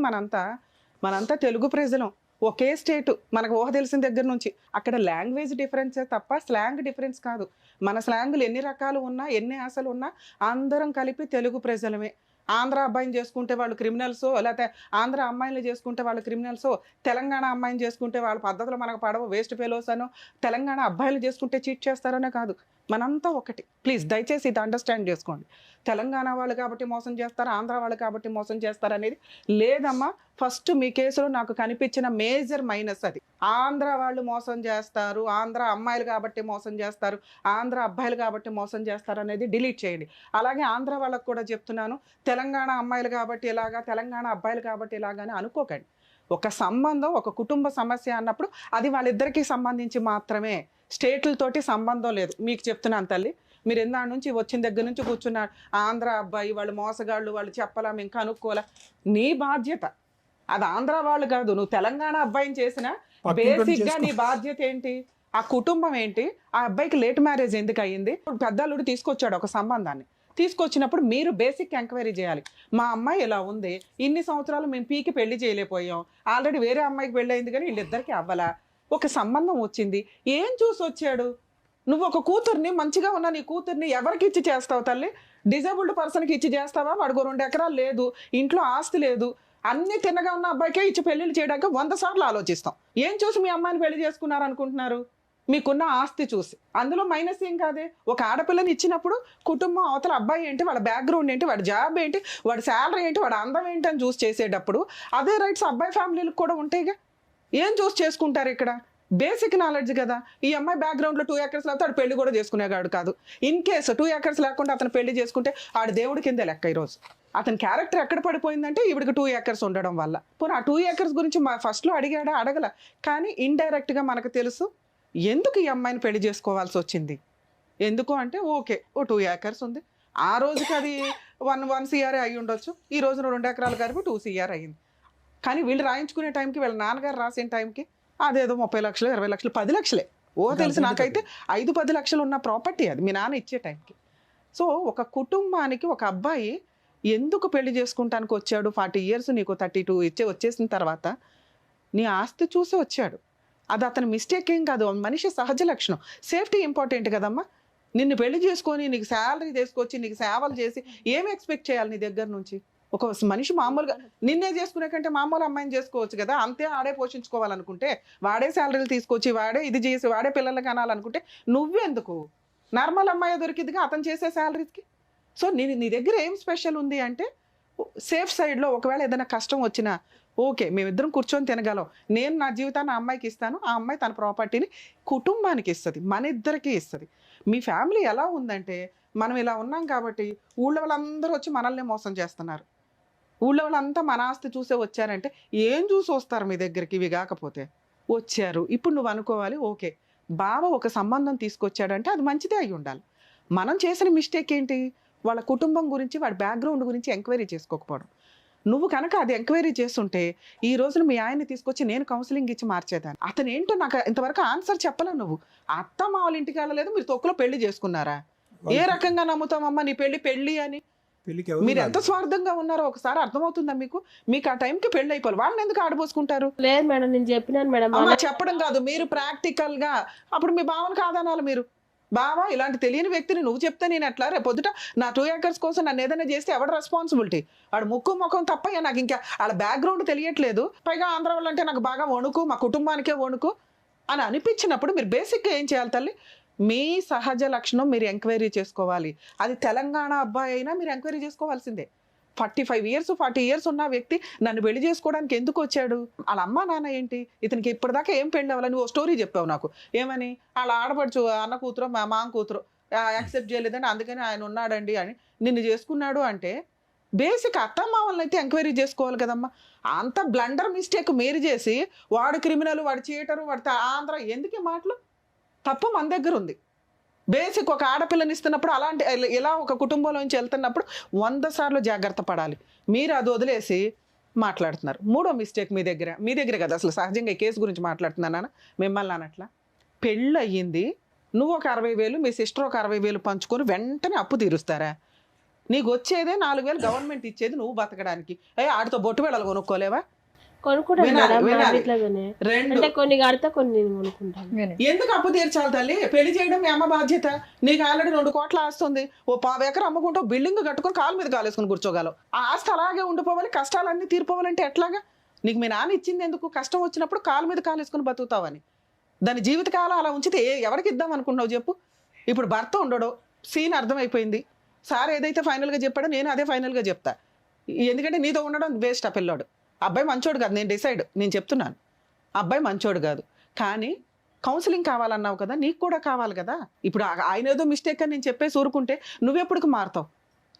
మనంతా తెలుగు ప్రజలం, ఒకే స్టేటు, మనకు ఊహ తెలిసిన దగ్గర నుంచి. అక్కడ లాంగ్వేజ్ డిఫరెన్సే తప్ప స్లాంగ్ డిఫరెన్స్ కాదు. మన స్లాంగులు ఎన్ని రకాలు ఉన్నా, ఎన్ని ఆశలు ఉన్నా అందరం కలిపి తెలుగు ప్రజలమే. ఆంధ్ర అబ్బాయిని చేసుకుంటే వాళ్ళు క్రిమినల్సో, లేకపోతే ఆంధ్ర అమ్మాయిని చేసుకుంటే వాళ్ళు క్రిమినల్సో, తెలంగాణ అమ్మాయిని చేసుకుంటే వాళ్ళ పద్ధతులు మనకు పడవ, వేస్ట్ ఫెలోస్ అనో, తెలంగాణ అబ్బాయిలు చేసుకుంటే చీట్ చేస్తారనే కాదు. మనంతా ఒకటి. ప్లీజ్ దయచేసి ఇది అండర్స్టాండ్ చేసుకోండి. తెలంగాణ వాళ్ళు కాబట్టి మోసం చేస్తారు, ఆంధ్ర వాళ్ళు కాబట్టి మోసం చేస్తారు అనేది లేదమ్మా. ఫస్ట్ మీ కేసులో నాకు కనిపించిన మేజర్ మైనస్ అది. ఆంధ్ర వాళ్ళు మోసం చేస్తారు, ఆంధ్ర అమ్మాయిలు కాబట్టి మోసం చేస్తారు, ఆంధ్ర అబ్బాయిలు కాబట్టి మోసం చేస్తారు అనేది డిలీట్ చేయండి. అలాగే ఆంధ్ర వాళ్ళకు కూడా చెప్తున్నాను, తెలంగాణ అమ్మాయిలు కాబట్టి ఇలాగా, తెలంగాణ అబ్బాయిలు కాబట్టి ఇలాగానే అనుకోకండి. ఒక సంబంధం, ఒక కుటుంబ సమస్య అన్నప్పుడు అది వాళ్ళిద్దరికీ సంబంధించి మాత్రమే, స్టేట్లతోటి సంబంధం లేదు. మీకు చెప్తున్నాను తల్లి, మీరు ఎన్నాళ్ళ నుంచి వచ్చిన దగ్గర నుంచి కూర్చున్నారు, ఆంధ్ర అబ్బాయి వాళ్ళు మోసగాళ్ళు, వాళ్ళు చెప్పలా, మేము కనుక్కోలా. నీ బాధ్యత అది. ఆంధ్ర వాళ్ళు కాదు, నువ్వు తెలంగాణ అబ్బాయిని చేసినా బేసిక్గా నీ బాధ్యత ఏంటి? ఆ కుటుంబం ఏంటి? ఆ అబ్బాయికి లేట్ మ్యారేజ్ ఎందుకు అయ్యింది? పెద్దల్లుడు తీసుకొచ్చాడు ఒక సంబంధాన్ని, తీసుకొచ్చినప్పుడు మీరు బేసిక్ ఎంక్వైరీ చేయాలి. మా అమ్మాయి ఇలా ఉంది, ఇన్ని సంవత్సరాలు మేము పీకి పెళ్లి చేయలేకపోయాం, ఆల్రెడీ వేరే అమ్మాయికి పెళ్ళి అయింది కానీ వీళ్ళిద్దరికీ అవ్వలా, ఒక సంబంధం వచ్చింది, ఏం చూసి వచ్చాడు? నువ్వు ఒక కూతుర్ని, మంచిగా ఉన్న నీ కూతుర్ని ఎవరికి ఇచ్చి చేస్తావు తల్లి? డిజేబుల్డ్ పర్సన్కి ఇచ్చి చేస్తావా? వాడికి 2 ఎకరాలు లేదు, ఇంట్లో ఆస్తి లేదు, అన్ని తిన్నగా ఉన్న అబ్బాయికే ఇచ్చి పెళ్లిళ్ళు చేయడానికి 100 సార్లు ఆలోచిస్తాం. ఏం చూసి మీ అమ్మాయిని పెళ్లి చేసుకున్నారు అనుకుంటున్నారు? మీకున్న ఆస్తి చూసి. అందులో మైనస్ ఏం కాదే. ఒక ఆడపిల్లని ఇచ్చినప్పుడు కుటుంబం అవతల అబ్బాయి ఏంటి, వాళ్ళ బ్యాక్గ్రౌండ్ ఏంటి, వాడి జాబ్ ఏంటి, వాడి శాలరీ ఏంటి, వాడి అందం ఏంటి అని చూసి చేసేటప్పుడు అదే రైట్స్ అబ్బాయి ఫ్యామిలీలకు కూడా ఉంటాయిగా. ఏం చూసి చేసుకుంటారు ఇక్కడ? బేసిక్ నాలెడ్జ్ కదా. ఈ అమ్మాయి బ్యాక్గ్రౌండ్లో 2 ఎకర్స్ లేకపోతే ఆడు పెళ్లి కూడా చేసుకునేవాడు కాదు. ఇన్ కేసు 2 ఎకర్స్ లేకుండా అతను పెళ్లి చేసుకుంటే ఆడు దేవుడి కిందే లెక్క. ఈరోజు అతని క్యారెక్టర్ ఎక్కడ పడిపోయిందంటే ఈవిడికి 2 acres ఉండడం వల్ల. పోనీ ఆ 2 acres గురించి ఫస్ట్లో అడిగాడా? అడగల. కానీ ఇండైరెక్ట్గా మనకు తెలుసు ఎందుకు ఈ అమ్మాయిని పెళ్లి చేసుకోవాల్సి వచ్చింది. ఎందుకు అంటే ఓకే, ఓ 2 acres ఉంది, ఆ రోజుకి అది 1 CR అయి ఉండొచ్చు, ఈ రోజున 2 ఎకరాలు కలిపి 2 CR అయ్యింది. కానీ వీళ్ళు రాయించుకునే టైంకి, వీళ్ళ నాన్నగారు రాసిన టైంకి అదేదో 30 లక్షలు 20 లక్షలు 10 లక్షలే తెలుసు నాకైతే. 5-10 లక్షలు ఉన్న ప్రాపర్టీ అది మీ నాన్న ఇచ్చే టైంకి. సో ఒక కుటుంబానికి ఒక అబ్బాయి ఎందుకు పెళ్లి చేసుకుంటానికి వచ్చాడు? 40 years నీకు 32 వచ్చేసిన తర్వాత నీ ఆస్తి చూసి వచ్చాడు. అది అతని మిస్టేక్ ఏం కాదు, మనిషి సహజ లక్షణం. సేఫ్టీ ఇంపార్టెంట్ కదమ్మా. నిన్ను పెళ్లి చేసుకొని నీకు శాలరీ తీసుకొచ్చి నీకు సేవలు చేసి ఏమి ఎక్స్పెక్ట్ చేయాలి నీ దగ్గర నుంచి? ఒక మనిషి మామూలుగా నిన్నే చేసుకునే కంటే మామూలు అమ్మాయిని చేసుకోవచ్చు కదా. అంతే ఆడే పోషించుకోవాలనుకుంటే, వాడే శాలరీలు తీసుకొచ్చి వాడే ఇది చేసి వాడే పిల్లలకి అనాలనుకుంటే నువ్వెందుకు? నార్మల్ అమ్మాయి దొరికిందిగా అతను చేసే శాలరీస్కి. సో నీ దగ్గర ఏం స్పెషల్ ఉంది అంటే సేఫ్ సైడ్లో ఒకవేళ ఏదైనా కష్టం వచ్చినా ఓకే మేమిద్దరం కూర్చొని తినగలం, నేను నా జీవితాన్ని ఆ అమ్మాయికి ఇస్తాను, ఆ అమ్మాయి తన ప్రాపర్టీని కుటుంబానికి ఇస్తుంది, మన ఇద్దరికి ఇస్తుంది. మీ ఫ్యామిలీ ఎలా ఉందంటే మనం ఇలా ఉన్నాం కాబట్టి ఊళ్ళో వాళ్ళందరూ వచ్చి మనల్ని మోసం చేస్తున్నారు. ఊళ్ళో వాళ్ళంతా మన ఆస్తి చూసే వచ్చారంటే ఏం చూసి వస్తారు మీ దగ్గరికి? ఇవి కాకపోతే వచ్చారు. ఇప్పుడు నువ్వు అనుకోవాలి ఓకే బావ ఒక సంబంధం తీసుకొచ్చాడంటే అది మంచిదే అయి ఉండాలి. మనం చేసిన మిస్టేక్ ఏంటి? వాళ్ళ కుటుంబం గురించి వాడి బ్యాక్గ్రౌండ్ గురించి ఎంక్వైరీ చేసుకోకపోవడం. నువ్వు కనుక అది ఎంక్వైరీ చేస్తుంటే ఈ రోజున మీ ఆయన్ని తీసుకొచ్చి నేను కౌన్సిలింగ్ ఇచ్చి మార్చేదాన్ని. అతను ఏంటో నాకు ఇంతవరకు ఆన్సర్ చెప్పలే. నువ్వు అత్త మా వాళ్ళ ఇంటికి వెళ్ళలేదు, మీరు తొక్కులో పెళ్లి చేసుకున్నారా? ఏ రకంగా నమ్ముతామమ్మా నీ పెళ్లి అని? మీరు ఎంత స్వార్థంగా ఉన్నారో ఒకసారి అర్థమవుతుందా మీకు? మీకు ఆ టైంకి పెళ్లి అయిపోవాలి, వాళ్ళని ఎందుకు ఆడబోసుకుంటారు? లేదు మేడం, నేను చెప్పినాను మేడం. చెప్పడం కాదు, మీరు ప్రాక్టికల్ గా అప్పుడు మీ భావన కాదనాలి. మీరు బావా ఇలాంటి తెలియని వ్యక్తిని నువ్వు చెప్తే నేను ఎట్లా? రేపు పొద్దుట నా 2 acres కోసం నన్ను ఏదైనా చేస్తే ఎవడ రెస్పాన్సిబిలిటీ? వాడు ముఖం తప్ప నాకు ఇంకా వాళ్ళ బ్యాక్గ్రౌండ్ తెలియట్లేదు. పైగా ఆంధ్ర వాళ్ళు అంటే నాకు బాగా వణుకు, మా కుటుంబానికే వణుకు అని అనిపించినప్పుడు మీరు బేసిక్గా ఏం చేయాలి తల్లి? మీ సహజ లక్షణం మీరు ఎంక్వైరీ చేసుకోవాలి. అది తెలంగాణ అబ్బాయి అయినా మీరు ఎంక్వైరీ చేసుకోవాల్సిందే. 45 years 40 years ఉన్న వ్యక్తి నన్ను పెళ్లి చేసుకోవడానికి ఎందుకు వచ్చాడు? వాళ్ళ అమ్మ నాన్న ఏంటి? ఇతనికి ఇప్పటిదాకా ఏం పెళ్ళి అవ్వాలి? నువ్వు స్టోరీ చెప్పావు నాకు. ఏమని? వాళ్ళ ఆడపడుచు అన్న కూతురు మా మామ కూతురు యాక్సెప్ట్ చేయలేదని అందుకని ఆయన ఉన్నాడండి అని నిన్ను చేసుకున్నాడు అంటే బేసిక్ అత్తమ్మావల్ని అయితే ఎంక్వైరీ చేసుకోవాలి కదమ్మా. అంత బ్లండర్ మిస్టేక్ మీరు చేసి వాడు క్రిమినల్, వాడు చీటరు, వాడు ఆంధ్ర, ఎందుకు మాటలు? తప్పు మన దగ్గర ఉంది. బేసిక్ ఒక ఆడపిల్లని ఇస్తున్నప్పుడు అలాంటి ఇలా ఒక కుటుంబంలోంచి వెళ్తున్నప్పుడు 100 సార్లు జాగ్రత్త పడాలి. మీరు అది వదిలేసి మాట్లాడుతున్నారు. 3వ మిస్టేక్ మీ దగ్గర కదా. అసలు సహజంగా ఈ కేసు గురించి మాట్లాడుతున్నానా మిమ్మల్ని అన్నట్లా? పెళ్ళి అయ్యింది, నువ్వు ఒక 60,000 మీ సిస్టర్ ఒక 60,000 పంచుకొని వెంటనే అప్పు తీరుస్తారా? నీకు వచ్చేదే 4,000 గవర్నమెంట్ ఇచ్చేది నువ్వు బతకడానికి. ఆడితో బొట్టు వెళ్ళాలి కొనుక్కోలేవా? కొన్ని కడితే కొన్ని కొనుక్కుంటాను. ఎందుకు అప్పు తీర్చాలి తల్లి? పెళ్లి చేయడం మీ అమ్మ బాధ్యత. నీకు ఆల్రెడీ 2 కోట్ల ఆస్తుంది. ఓ 10 ఎకరం అమ్ముకుంటూ బిల్డింగ్ కట్టుకొని కాలు మీద కాలేసుకుని కూర్చోగలవు. ఆ ఆస్తి అలాగే ఉండిపోవాలి, కష్టాలన్నీ తీరిపోవాలంటే ఎట్లాగా? నీకు మీ నాన్న ఇచ్చింది ఎందుకు? కష్టం వచ్చినప్పుడు కాలు మీద కాలేసుకుని బతుకుతావని. దాని జీవితకాలం అలా ఉంచితే ఎవరికి ఇద్దాం అనుకుంటున్నావు చెప్పు? ఇప్పుడు భర్త ఉండడు, సీన్ అర్థమైపోయింది. సార్ ఏదైతే ఫైనల్గా చెప్పాడో నేను అదే ఫైనల్గా చెప్తా. ఎందుకంటే నీతో ఉండడం వేస్ట్. ఆ పిల్లాడు అబ్బాయి మంచోడు కాదు, నేను చెప్తున్నాను. అబ్బాయి మంచోడు కాదు, కానీ కౌన్సిలింగ్ కావాలన్నావు కదా, నీకు కూడా కావాలి కదా. ఇప్పుడు ఆయన ఏదో మిస్టేక్ అని నేను చెప్పేసి ఊరుకుంటే నువ్వెప్పటికి మారుతావు?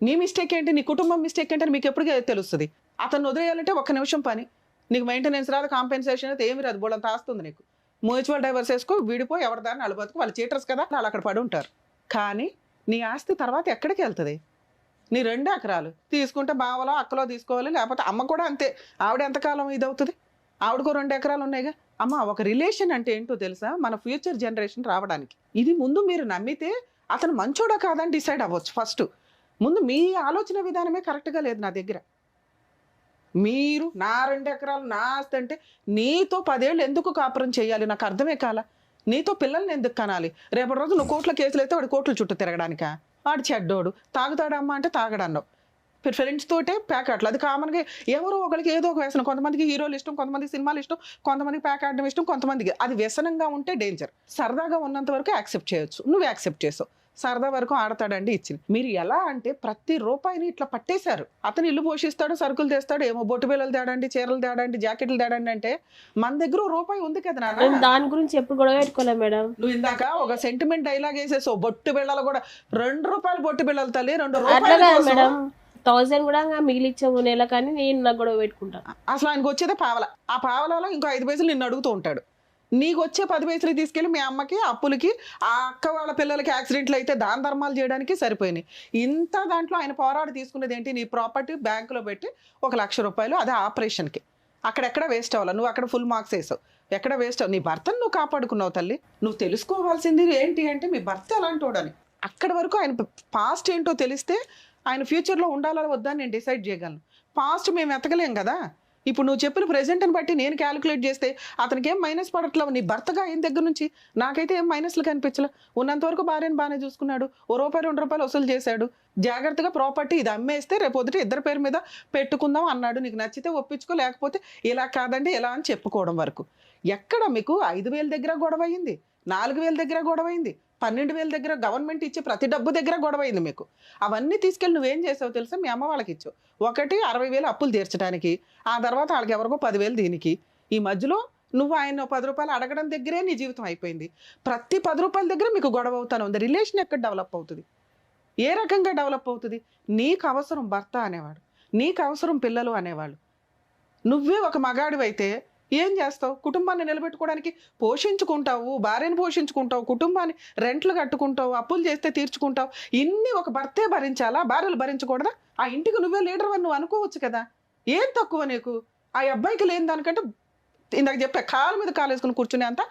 నీ మిస్టేక్ ఏంటి, నీ కుటుంబం మిస్టేక్ ఏంటి అని మీకు ఎప్పటికీ తెలుస్తుంది. అతను వదిలేయాలంటే 1 నిమిషం పని. నీకు మెయింటెనెన్స్ రాదు, కాంపెన్సేషన్ అయితే ఏమి రాదు, బోళ్ళంత ఆస్తుంది నీకు. మ్యూచువల్ డైవర్స్ వేసుకో, విడిపోయి ఎవరి దాన్ని అలబతుకు. వాళ్ళు చీటర్స్ కదా, వాళ్ళు అక్కడ పడి ఉంటారు. కానీ నీ ఆస్తి తర్వాత ఎక్కడికి వెళ్తుంది? నీ 2 ఎకరాలు తీసుకుంటే బావలో అక్కలో తీసుకోవాలి, లేకపోతే అమ్మ కూడా అంతే. ఆవిడ ఎంతకాలం ఇది అవుతుంది? ఆవిడకో 2 ఎకరాలు ఉన్నాయిగా. అమ్మ ఒక రిలేషన్ అంటే ఏంటో తెలుసా? మన ఫ్యూచర్ జనరేషన్ రావడానికి. ఇది ముందు మీరు నమ్మితే అతను మంచోడా కాదని డిసైడ్ అవ్వచ్చు. ఫస్ట్ ముందు మీ ఆలోచన విధానమే కరెక్ట్గా లేదు నా దగ్గర. మీరు నా 2 ఎకరాలు నా ఆస్తి అంటే నీతో 10 ఏళ్ళు ఎందుకు కాపురం చేయాలి? నాకు అర్థమే కాల. నీతో పిల్లల్ని ఎందుకు కనాలి? రేపటి రోజు నువ్వు కోట్ల కేసులు అయితే వాడు కోట్ల చుట్టూ తిరగడానికా? వాడు చెడ్డోడు, తాగుతాడమ్మా అంటే తాగడన్నావు. ఫ్రెండ్స్ తోటే ప్యాక్ ఆటలు. అది కామన్గా ఎవరో ఒకరికి ఏదో ఒక వ్యసనం. కొంతమందికి హీరోలు ఇష్టం, కొంతమందికి సినిమాలు ఇష్టం, కొంతమందికి ప్యాక్ ఆడడం ఇష్టం, కొంతమందికి అది వ్యసనంగా ఉంటే డేంజర్. సరదాగా ఉన్నంత వరకు యాక్సెప్ట్ చేయొచ్చు. నువ్వు యాక్సెప్ట్ చేసావు, సరదా వరకు ఆడతాడండి ఇచ్చింది. మీరు ఎలా అంటే ప్రతి రూపాయిని ఇట్లా పట్టేశారు. అతను ఇల్లు పోషిస్తాడు, సరుకులు తెస్తాడు, ఏమో బొట్టు బిళ్ళలు తేడండి, చీరలు తేడండి, జాకెట్లు తేడండి అంటే మన దగ్గర రూపాయి ఉంది కదా నాన్న. దాని గురించి ఎప్పుడు గొడవ పెట్టుకోలే మేడం. నువ్వు ఇందాక ఒక సెంటిమెంట్ డైలాగ్ వేసేసావు. బొట్టు బిళ్ళలు కూడా 2 రూపాయలు బొట్టు బిళ్ళలు తల్లి, 2 రూపాయలు. 1000 కూడా మిగిలిచ్చాము నెల, కానీ నేను నాకు గొడవ పెట్టుకుంటాను. అసలు ఆయనకు వచ్చేదే పావల, ఆ పావలలో ఇంకో 5 పైసలు నిన్ను అడుగుతూ ఉంటాడు. నీకు వచ్చే 10 పైసలు తీసుకెళ్ళి మీ అమ్మకి అప్పులకి, ఆ అక్క వాళ్ళ పిల్లలకి యాక్సిడెంట్లు అయితే దాన ధర్మాలు చేయడానికి సరిపోయినాయి. ఇంత దాంట్లో ఆయన పోరాడు తీసుకునేది ఏంటి? నీ ప్రాపర్టీ బ్యాంకులో పెట్టి 1 లక్ష రూపాయలు, అదే ఆపరేషన్కి. అక్కడెక్కడ వేస్ట్ అవ్వాలి, నువ్వు అక్కడ ఫుల్ మార్క్స్ వేసావు, ఎక్కడ వేస్ట్ అవ్వ. నీ భర్తను నువ్వు కాపాడుకున్నావు తల్లి. నువ్వు తెలుసుకోవాల్సింది ఏంటి అంటే మీ భర్త ఎలాంటి వాడని. అక్కడి వరకు ఆయన పాస్ట్ ఏంటో తెలిస్తే ఆయన ఫ్యూచర్లో ఉండాలా వద్దా నేను డిసైడ్ చేయగలను. పాస్ట్ మేము ఎతకలేం కదా. ఇప్పుడు నువ్వు చెప్పిన ప్రెజెంట్ని బట్టి నేను క్యాలిక్యులేట్ చేస్తే అతనికి ఏం మైనస్ పడట్లేవు. నీ భర్తగా ఆయన దగ్గర నుంచి నాకైతే ఏం మైనస్లు కనిపించలే. ఉన్నంతవరకు భార్యను బాగానే చూసుకున్నాడు, ₹1 2 వసూలు చేశాడు. జాగ్రత్తగా ప్రాపర్టీ ఇది అమ్మేస్తే రేపొద్దుట ఇద్దరి పేరు మీద పెట్టుకుందాం అన్నాడు. నీకు నచ్చితే ఒప్పించుకో, లేకపోతే ఇలా కాదండి ఇలా అని చెప్పుకోవడం వరకు. ఎక్కడ మీకు 5,000 దగ్గర గొడవ అయింది, 4,000 దగ్గర గొడవ అయింది, 12,000 దగ్గర గవర్నమెంట్ ఇచ్చే ప్రతి డబ్బు దగ్గర గొడవ అయింది మీకు. అవన్నీ తీసుకెళ్ళి నువ్వేం చేసావు తెలుసా? మీ అమ్మ వాళ్ళకి ఇచ్చావు. ఒకటి 60,000 అప్పులు తీర్చడానికి, ఆ తర్వాత వాళ్ళకి ఎవరికో 10,000 దీనికి. ఈ మధ్యలో నువ్వు ఆయన 10 రూపాయలు అడగడం దగ్గరే నీ జీవితం అయిపోయింది. ప్రతి 10 రూపాయల దగ్గర మీకు గొడవ అవుతానే ఉంది. రిలేషన్ ఎక్కడ డెవలప్ అవుతుంది? ఏ రకంగా డెవలప్ అవుతుంది? నీకు అవసరం భర్త అనేవాడు, నీకు అవసరం పిల్లలు అనేవాళ్ళు. నువ్వే ఒక మగాడివైతే ఏం చేస్తావు? కుటుంబాన్ని నిలబెట్టుకోవడానికి పోషించుకుంటావు, భార్యను పోషించుకుంటావు, కుటుంబాన్ని రెంట్లు కట్టుకుంటావు, అప్పులు చేస్తే తీర్చుకుంటావు. ఇన్ని ఒక భర్తే భరించాలా? భార్యలు భరించకూడదా? ఆ ఇంటికి నువ్వే లీడర్ అని నువ్వు అనుకోవచ్చు కదా. ఏం తక్కువ నీకు? ఆ అబ్బాయికి లేని దానికంటే ఇందాక చెప్పా, కాలు మీద కాలు వేసుకుని కూర్చునే అంత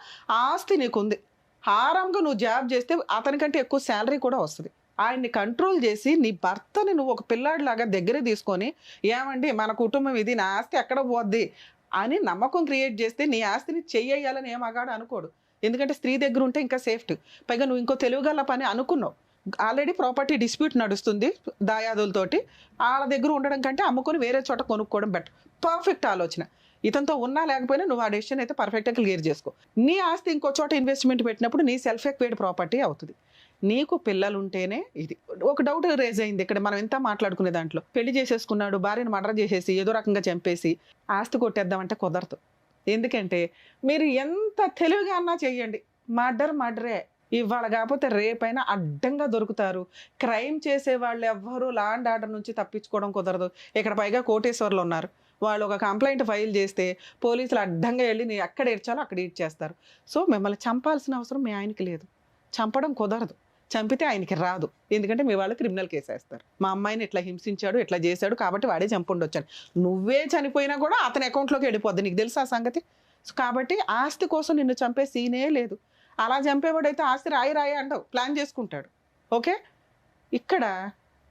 ఆస్తి నీకుంది. హారంగా నువ్వు జాబ్ చేస్తే అతనికంటే ఎక్కువ శాలరీ కూడా వస్తుంది. ఆయన్ని కంట్రోల్ చేసి నీ భర్తని నువ్వు ఒక పిల్లాడిలాగా దగ్గర తీసుకొని, ఏమండి మన కుటుంబం ఇది, నా ఆస్తి ఎక్కడ పోద్ది అని నమ్మకం క్రియేట్ చేస్తే నీ ఆస్తిని చెయ్యాలని ఏమగాడు అనుకోడు. ఎందుకంటే స్త్రీ దగ్గర ఉంటే ఇంకా సేఫ్టీ. పైగా నువ్వు ఇంకో తెలుగుగల పని అనుకున్నావు. ఆల్రెడీ ప్రాపర్టీ డిస్ప్యూట్ నడుస్తుంది దాయాదులతోటి. వాళ్ళ దగ్గర ఉండడం కంటే అమ్ముకొని వేరే చోట కొనుక్కోవడం బెటర్. పర్ఫెక్ట్ ఆలోచన. ఇతనితో ఉన్నా లేకపోయినా నువ్వు ఆ డెసిషన్ అయితే పర్ఫెక్ట్గా క్లియర్ చేసుకో. నీ ఆస్తి ఇంకో చోట ఇన్వెస్ట్మెంట్ పెట్టినప్పుడు నీ సెల్ఫ్ ఎక్వైర్డ్ ప్రాపర్టీ అవుతుంది. నీకు పిల్లలు ఉంటేనే ఇది. ఒక డౌట్ రేజ్ అయింది ఇక్కడ మనం ఎంత మాట్లాడుకునే దాంట్లో. పెళ్లి చేసేసుకున్నాడు, భార్యను మర్డర్ చేసేసి ఏదో రకంగా చంపేసి ఆస్తి కొట్టేద్దామంటే కుదరదు. ఎందుకంటే మీరు ఎంత తెలివిగా అన్నా చెయ్యండి, మర్డరే. ఇవాళ కాకపోతే రేపైనా అడ్డంగా దొరుకుతారు. క్రైమ్ చేసే వాళ్ళు ఎవ్వరూ లా అండ్ ఆర్డర్ నుంచి తప్పించుకోవడం కుదరదు. ఇక్కడ పైగా కోటేశ్వర్లు ఉన్నారు. వాళ్ళు ఒక కంప్లైంట్ ఫైల్ చేస్తే పోలీసులు అడ్డంగా వెళ్ళి నీ ఎక్కడ ఏడ్చాలో అక్కడ ఏడ్చేస్తారు. సో మిమ్మల్ని చంపాల్సిన అవసరం మీ ఆయనకి లేదు, చంపడం కుదరదు. చంపితే ఆయనకి రాదు, ఎందుకంటే మీ వాళ్ళు క్రిమినల్ కేసు వేస్తారు. మా అమ్మాయిని ఇట్లా హింసించాడు, ఇట్లా చేశాడు కాబట్టి వాడే చంపుండొచ్చాడు. నువ్వే చనిపోయినా కూడా అతని అకౌంట్లోకి వెళ్ళిపోద్ది. నీకు తెలుసా ఆ సంగతి? కాబట్టి ఆస్తి కోసం నిన్ను చంపే సీనే లేదు. అలా చంపేవాడైతే ఆస్తి రాయి అంటావు, ప్లాన్ చేసుకుంటాడు. ఓకే, ఇక్కడ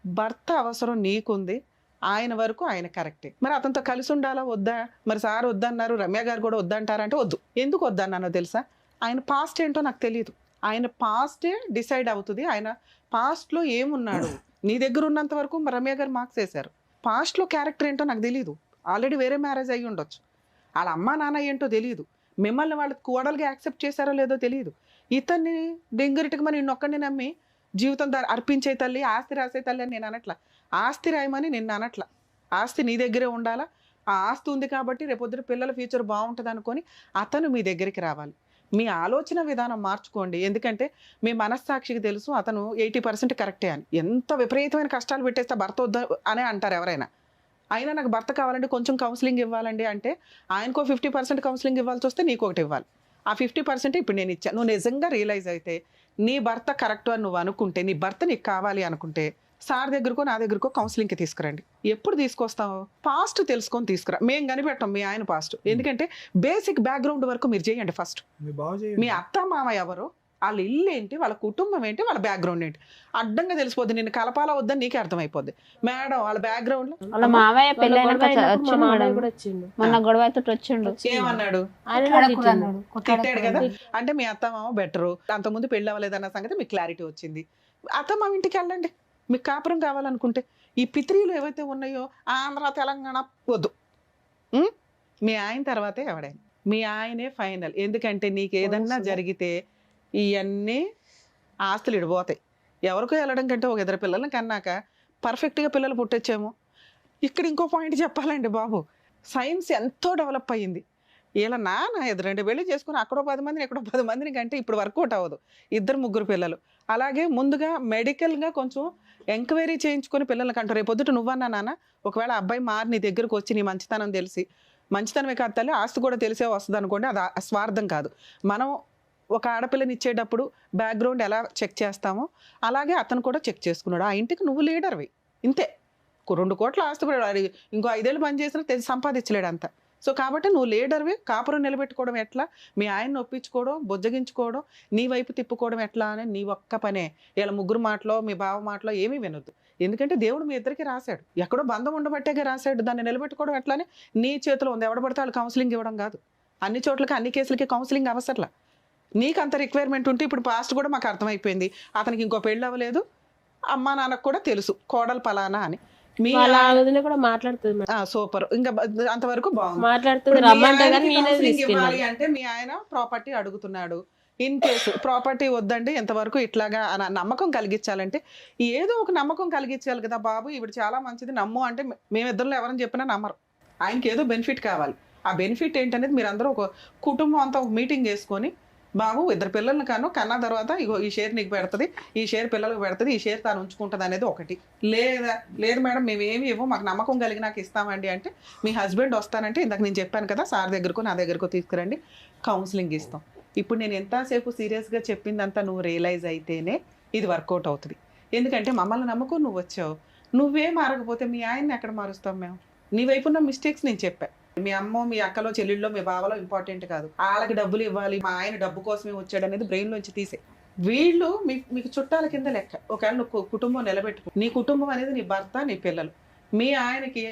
భర్త అవసరం నీకుంది, ఆయన వరకు ఆయన కరెక్టే. మరి అతనితో కలిసి ఉండాలా వద్దా? మరి సార్ వద్దన్నారు, రమ్య గారు కూడా వద్దంటారంటే వద్దు. ఎందుకు వద్దన్నానో తెలుసా? ఆయన పాస్ట్ ఏంటో నాకు తెలియదు. ఆయన పాస్టే డిసైడ్ అవుతుంది. ఆయన పాస్ట్లో ఏమున్నాడు, నీ దగ్గర ఉన్నంత వరకు రమ్య గారు మార్క్స్ వేశారు. పాస్ట్లో క్యారెక్టర్ ఏంటో నాకు తెలియదు. ఆల్రెడీ వేరే మ్యారేజ్ అయ్యి ఉండొచ్చు. వాళ్ళ అమ్మ నాన్న ఏంటో తెలియదు. మిమ్మల్ని వాళ్ళకి కోడలుగా యాక్సెప్ట్ చేశారో లేదో తెలియదు. ఇతన్ని డింగిరిటికి మరి నిన్నొక్కడిని నమ్మి జీవితం అర్పించే తల్లి, ఆస్తి రాసే తల్లి అని నేను అనట్లా. ఆస్తి రాయమని నిన్ను అనట్లా. ఆస్తి నీ దగ్గరే ఉండాలా. ఆ ఆస్తి ఉంది కాబట్టి రేపొద్దున పిల్లల ఫ్యూచర్ బాగుంటుంది అనుకొని అతను మీ దగ్గరికి రావాలి. మీ ఆలోచన విధానం మార్చుకోండి. ఎందుకంటే మీ మనస్సాక్షికి తెలుసు అతను 80% కరెక్టే అని. ఎంత విపరీతమైన కష్టాలు పెట్టేస్తే భర్త వద్ద అనే అంటారు ఎవరైనా. అయినా నాకు భర్త కావాలంటే కొంచెం కౌన్సిలింగ్ ఇవ్వాలండి అంటే ఆయనకో 50% కౌన్సిలింగ్ ఇవ్వాల్సి వస్తే నీకు ఒకటి ఇవ్వాలి. ఆ 50% ఇప్పుడు నేను ఇచ్చాను. నువ్వు నిజంగా రియలైజ్ అయితే నీ భర్త కరెక్ట్ అని నువ్వు అనుకుంటే, నీ భర్త నీకు కావాలి అనుకుంటే సార్ దగ్గరకో నా దగ్గరకో కౌన్సిలింగ్కి తీసుకురండి. ఎప్పుడు తీసుకొస్తావు? పాస్ట్ తెలుసుకొని తీసుకురా. మేము కనిపెట్టాం మీ ఆయన పాస్ట్. ఎందుకంటే బేసిక్ బ్యాక్గ్రౌండ్ వరకు మీరు చేయండి. ఫస్ట్ మీ అత్త మామ ఎవరు, వాళ్ళ ఇల్లు ఏంటి, వాళ్ళ కుటుంబం ఏంటి, వాళ్ళ బ్యాక్గ్రౌండ్ ఏంటి అడ్డంగా తెలిసిపోద్ది. నిన్ను కలపాలా వద్దని నీకే అర్థమైపోద్ది. మేడం వాళ్ళ బ్యాక్గ్రౌండ్ లో వాళ్ళ మావయ్య పెళ్ళైనాక మా మామయ్య కూడా వచ్చిండు. మొన్న గొడవతో వచ్చిండు. ఏమన్నాడు? తిట్టాడు కదా. అంటే మీ అత్త మామ బెటరు, అంతకుముందు పెళ్ళి అవ్వలేదన్న సంగతి మీకు క్లారిటీ వచ్చింది. అత్త మామ ఇంటికి వెళ్ళండి. మీకు కాపురం కావాలనుకుంటే ఈ పిత్రీలు ఏవైతే ఉన్నాయో ఆంధ్ర తెలంగాణ వద్దు. మీ ఆయన తర్వాతే ఎవడైనా, మీ ఆయనే ఫైనల్. ఎందుకంటే నీకు ఏదన్నా జరిగితే ఇవన్నీ ఆస్తులు ఇడిపోతాయి. ఎవరికో వెళ్ళడం కంటే ఒక 2 పిల్లల్ని కన్నాక పర్ఫెక్ట్గా పిల్లలు పుట్టొచ్చేమో. ఇక్కడ ఇంకో పాయింట్ చెప్పాలండి బాబు, సైన్స్ ఎంతో డెవలప్ అయ్యింది. ఇలా నాన్న 2 పెళ్లి చేసుకుని అక్కడో 10 మందిని ఎక్కడో 10 మందిని కంటే ఇప్పుడు వర్కౌట్ అవ్వదు. 2 3 పిల్లలు. అలాగే ముందుగా మెడికల్గా కొంచెం ఎంక్వైరీ చేయించుకొని పిల్లలకి అంటారు. రేపు పొద్దుట నువ్వన్నా నాన్న, ఒకవేళ అబ్బాయి మారి నీ దగ్గరకు వచ్చి నీ మంచితనం తెలిసి, మంచితనమే కాదు తల్లి ఆస్తి కూడా తెలిసే వస్తుంది అనుకోండి, అది స్వార్థం కాదు. మనం ఒక ఆడపిల్లని ఇచ్చేటప్పుడు బ్యాక్గ్రౌండ్ ఎలా చెక్ చేస్తామో అలాగే అతను కూడా చెక్ చేసుకున్నాడు. ఆ ఇంటికి నువ్వు లీడర్వి, ఇంతే. 2 కోట్ల ఆస్తి కూడా ఇంకో 5 ఏళ్ళు పని చేసినా తెలిసి సంపాదించలేడు అంత. సో కాబట్టి నువ్వు లీడర్వి, కాపురం నిలబెట్టుకోవడం ఎట్లా, మీ ఆయన్ని ఒప్పించుకోవడం, బుజ్జగించుకోవడం, నీ వైపు తిప్పుకోవడం ఎట్లా అని నీ ఒక్క పనే. ఇలా ముగ్గురు మాటలో మీ బావ మాటలో ఏమీ వినొద్దు. ఎందుకంటే దేవుడు మీ ఇద్దరికి రాశాడు, ఎక్కడో బంధం ఉండబట్టేగా రాశాడు. దాన్ని నిలబెట్టుకోవడం ఎట్లానే నీ చేతిలో ఉంది. ఎవడ పడితే వాళ్ళు కౌన్సిలింగ్ ఇవ్వడం కాదు. అన్ని చోట్లకి అన్ని కేసులకి కౌన్సిలింగ్ అవసరంలా. నీకు అంత రిక్వైర్మెంట్ ఉంటే, ఇప్పుడు పాస్ట్ కూడా మాకు అర్థమైపోయింది, అతనికి ఇంకో పెళ్ళి అవ్వలేదు, అమ్మా నాన్నకు కూడా తెలుసు కోడలు పలానా అని. మీ వాళ్ళ వదిన కూడా మాట్లాడుతుంది మేడం. సూపర్, ఇంకా అంతవరకు బాగుంది. మాట్లాడుతుంది, ఇప్పుడు మీ రమ్మంటే కానీ ఆయనకి నేనే counselling ఇవ్వాలి తీసుకెళ్ళాలి. అంటే మీ ఆయన ప్రాపర్టీ అడుగుతున్నాడు. ఇన్ కేసు ప్రాపర్టీ వద్దండి ఎంతవరకు ఇట్లాగా అని నమ్మకం కలిగించాలంటే ఏదో ఒక నమ్మకం కలిగించాలి కదా. బాబు ఈవిడ చాలా మంచిది నమ్ము అంటే మేమిద్దరిలో ఎవరైనా చెప్పినా నమ్మరు. ఆయనకి ఏదో బెనిఫిట్ కావాలి. ఆ బెనిఫిట్ ఏంటనేది మీరు అందరూ ఒక కుటుంబం అంతా ఒక మీటింగ్ చేసుకొని, బాబు 2 పిల్లల్ని కన్నా తర్వాత ఇగో ఈ షేర్ నీకు పెడుతుంది, ఈ షేర్ పిల్లలకు పెడుతుంది, ఈ షేర్ తాను ఉంచుకుంటుంది అనేది ఒకటి. లేదు మేడం మేమేమి ఇవ్వం, మాకు నమ్మకం కలిగి నాకు ఇస్తామండి అంటే, మీ హస్బెండ్ వస్తానంటే ఇందాక నేను చెప్పాను కదా, సార్ దగ్గరకు నా దగ్గరకు తీసుకురండి, కౌన్సిలింగ్ ఇస్తాం. ఇప్పుడు నేను ఎంతసేపు సీరియస్గా చెప్పిందంతా నువ్వు రియలైజ్ అయితేనే ఇది వర్కౌట్ అవుతుంది. ఎందుకంటే మమ్మల్ని నమ్మకం నువ్వు వచ్చావు, నువ్వే మారకపోతే మీ ఆయన్ని ఎక్కడ మారుస్తాం మేము? నీ వైపు ఉన్న మిస్టేక్స్ నేను చెప్పాను. మీ అమ్మో మీ అక్కలో చెల్లెళ్ళలో మీ బావలో ఇంపార్టెంట్ కాదు, వాళ్ళకి డబ్బులు ఇవ్వాలి, మా ఆయన డబ్బు కోసమే వచ్చాడు అనేది బ్రెయిన్లోంచి తీసే. వీళ్ళు మీకు చుట్టాల కింద లెక్క. ఒకవేళ నువ్వు కుటుంబం నిలబెట్టుకో, నీ కుటుంబం అనేది నీ భర్త నీ పిల్లలు. మీ ఆయనకి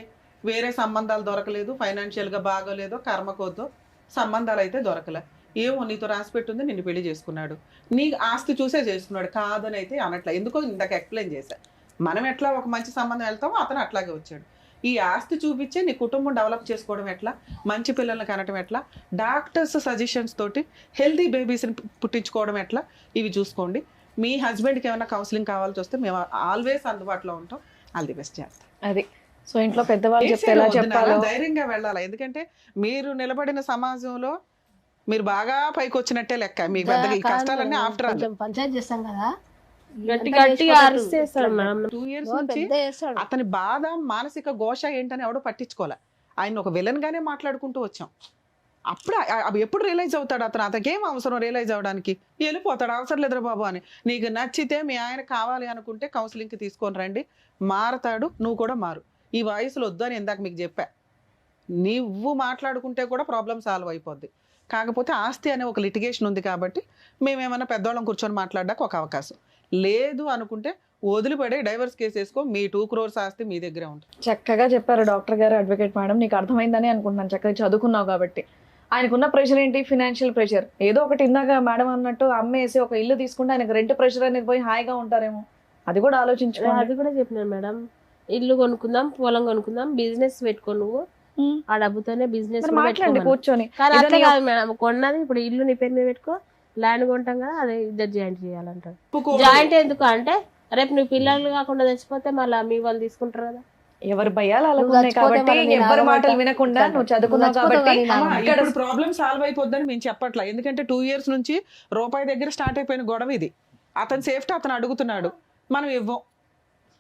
వేరే సంబంధాలు దొరకలేదు, ఫైనాన్షియల్గా బాగోలేదో కర్మకోద్దో సంబంధాలు అయితే దొరకలే, ఏమో నీతో రాసి పెట్టుంది, నిన్ను పెళ్లి చేసుకున్నాడు, నీ ఆస్తి చూసే చేసుకున్నాడు, కాదని అయితే అనట్లా. ఎందుకో ఇందాక ఎక్స్ప్లెయిన్ చేశా. మనం ఎట్లా ఒక మంచి సంబంధం వెళ్తామో అతను అట్లాగే వచ్చాడు. ఈ ఆస్తి చూపించే నీ కుటుంబం డెవలప్ చేసుకోవడం ఎట్లా, మంచి పిల్లల్ని కనటం ఎట్లా, డాక్టర్స్ సజెషన్స్ తోటి హెల్తీ బేబీస్ని పుట్టించుకోవడం ఎట్లా, ఇవి చూసుకోండి. మీ హస్బెండ్కి ఏమైనా కౌన్సిలింగ్ కావాల్సి వస్తే మేము ఆల్వేస్ అందుబాటులో ఉంటాం. ఆల్ ది బెస్ట్ చేస్తాం. అది సో ఇంట్లో పెద్దవాళ్ళు చెప్తే ఎలా చెప్పాలో ధైర్యంగా వెళ్ళాలి. ఎందుకంటే మీరు నిలబడిన సమాజంలో మీరు బాగా పైకి వచ్చినట్టే లెక్క. మీ పెద్దగా ఈ కష్టాలన్నీ ఆఫ్టర్ ఆల్ కొంచెం పంచాయతీ చేస్తాం కదా, గట్టిగా అరిచేస్తాడు మేడం. 2 years నుంచి పెద్ద చేస్తాడు. అతని బాధ మానసిక ఘోష ఏంటని ఎవడో పట్టించుకోలే. ఆయన ఒక విలన్ గానే మాట్లాడుకుంటూ వచ్చాం. అప్పుడు అవి ఎప్పుడు రియలైజ్ అవుతాడు అతను? అతనికేం అవసరం రియలైజ్ అవడానికి? వెళ్ళిపోతాడు, అవసరం లేదురా బాబు అని. నీకు నచ్చితే మీ ఆయన కావాలి అనుకుంటే కౌన్సిలింగ్కి తీసుకొని రండి, మారతాడు, నువ్వు కూడా మారు. ఈ వయసులో వద్దు అని ఇందాక మీకు చెప్పా. నువ్వు మాట్లాడుకుంటే కూడా ప్రాబ్లం సాల్వ్ అయిపోద్ది. కాకపోతే ఆస్తి అనే ఒక లిటిగేషన్ ఉంది కాబట్టి మేమేమన్నా పెద్దవాళ్ళం కూర్చొని మాట్లాడడానికి ఒక అవకాశం లేదు అనుకుంటే వదిలిపడే డైవర్స్ కేసు వేసుకో, మీ 2 crores ఆస్తి మీ దగ్గరే ఉంటుంది. చక్కగా చెప్పారు డాక్టర్ గారు, అడ్వకేట్ మేడం. నీకు అర్థమైందని అనుకుంటున్నాను, చక్కగా చదువుకున్నావు కాబట్టి. ఆయనకున్న ప్రెషర్ ఏంటి? Financial pressure. ఏదో ఒకటి ఇందాక మేడం అన్నట్టు అమ్మేసి ఒక ఇల్లు తీసుకుంటే ఆయనకు రెంట్ ప్రెషర్ అనేది పోయి హాయిగా ఉంటారేమో, అది కూడా ఆలోచించుకోండి. అది కూడా చెప్పినాను మేడం, ఇల్లు కొనుక్కుందాం, పొలం కొనుక్కుందాం, బిజినెస్ పెట్టుకో, నువ్వు ఆ డబ్బుతోనే బిజినెస్ మాట్లాడండి కూర్చొని. కానీ అట్లా కాదు మేడం, కొన్నది ఇప్పుడు ఇల్లు నీ పేరు మీద పెట్టుకో, ల్యాండ్ కొంటాం కదా, అదే ఇద్దరు జాయింట్ చేయాలంటారు. జాయింట్ ఎందుకు అంటే రేపు నువ్వు పిల్లలు కాకుండా తెచ్చిపోతే మళ్ళీ మీ వాళ్ళు తీసుకుంటారు కదా. ఎవరి భయాలు అలాగున్నాయి కాబట్టి ఎవరి మాటలు వినకుండా నువ్వు చదువుకున్నావు కాబట్టి ఇక్కడ ప్రాబ్లం సాల్వ్ అయిపోద్దని మేము చెప్పట్లా. ఎందుకంటే 2 years నుంచి రూపాయి దగ్గర స్టార్ట్ అయిపోయిన గొడవ ఇది. అతని సేఫ్టీ అతను అడుగుతున్నాడు, మనం ఇవ్వం.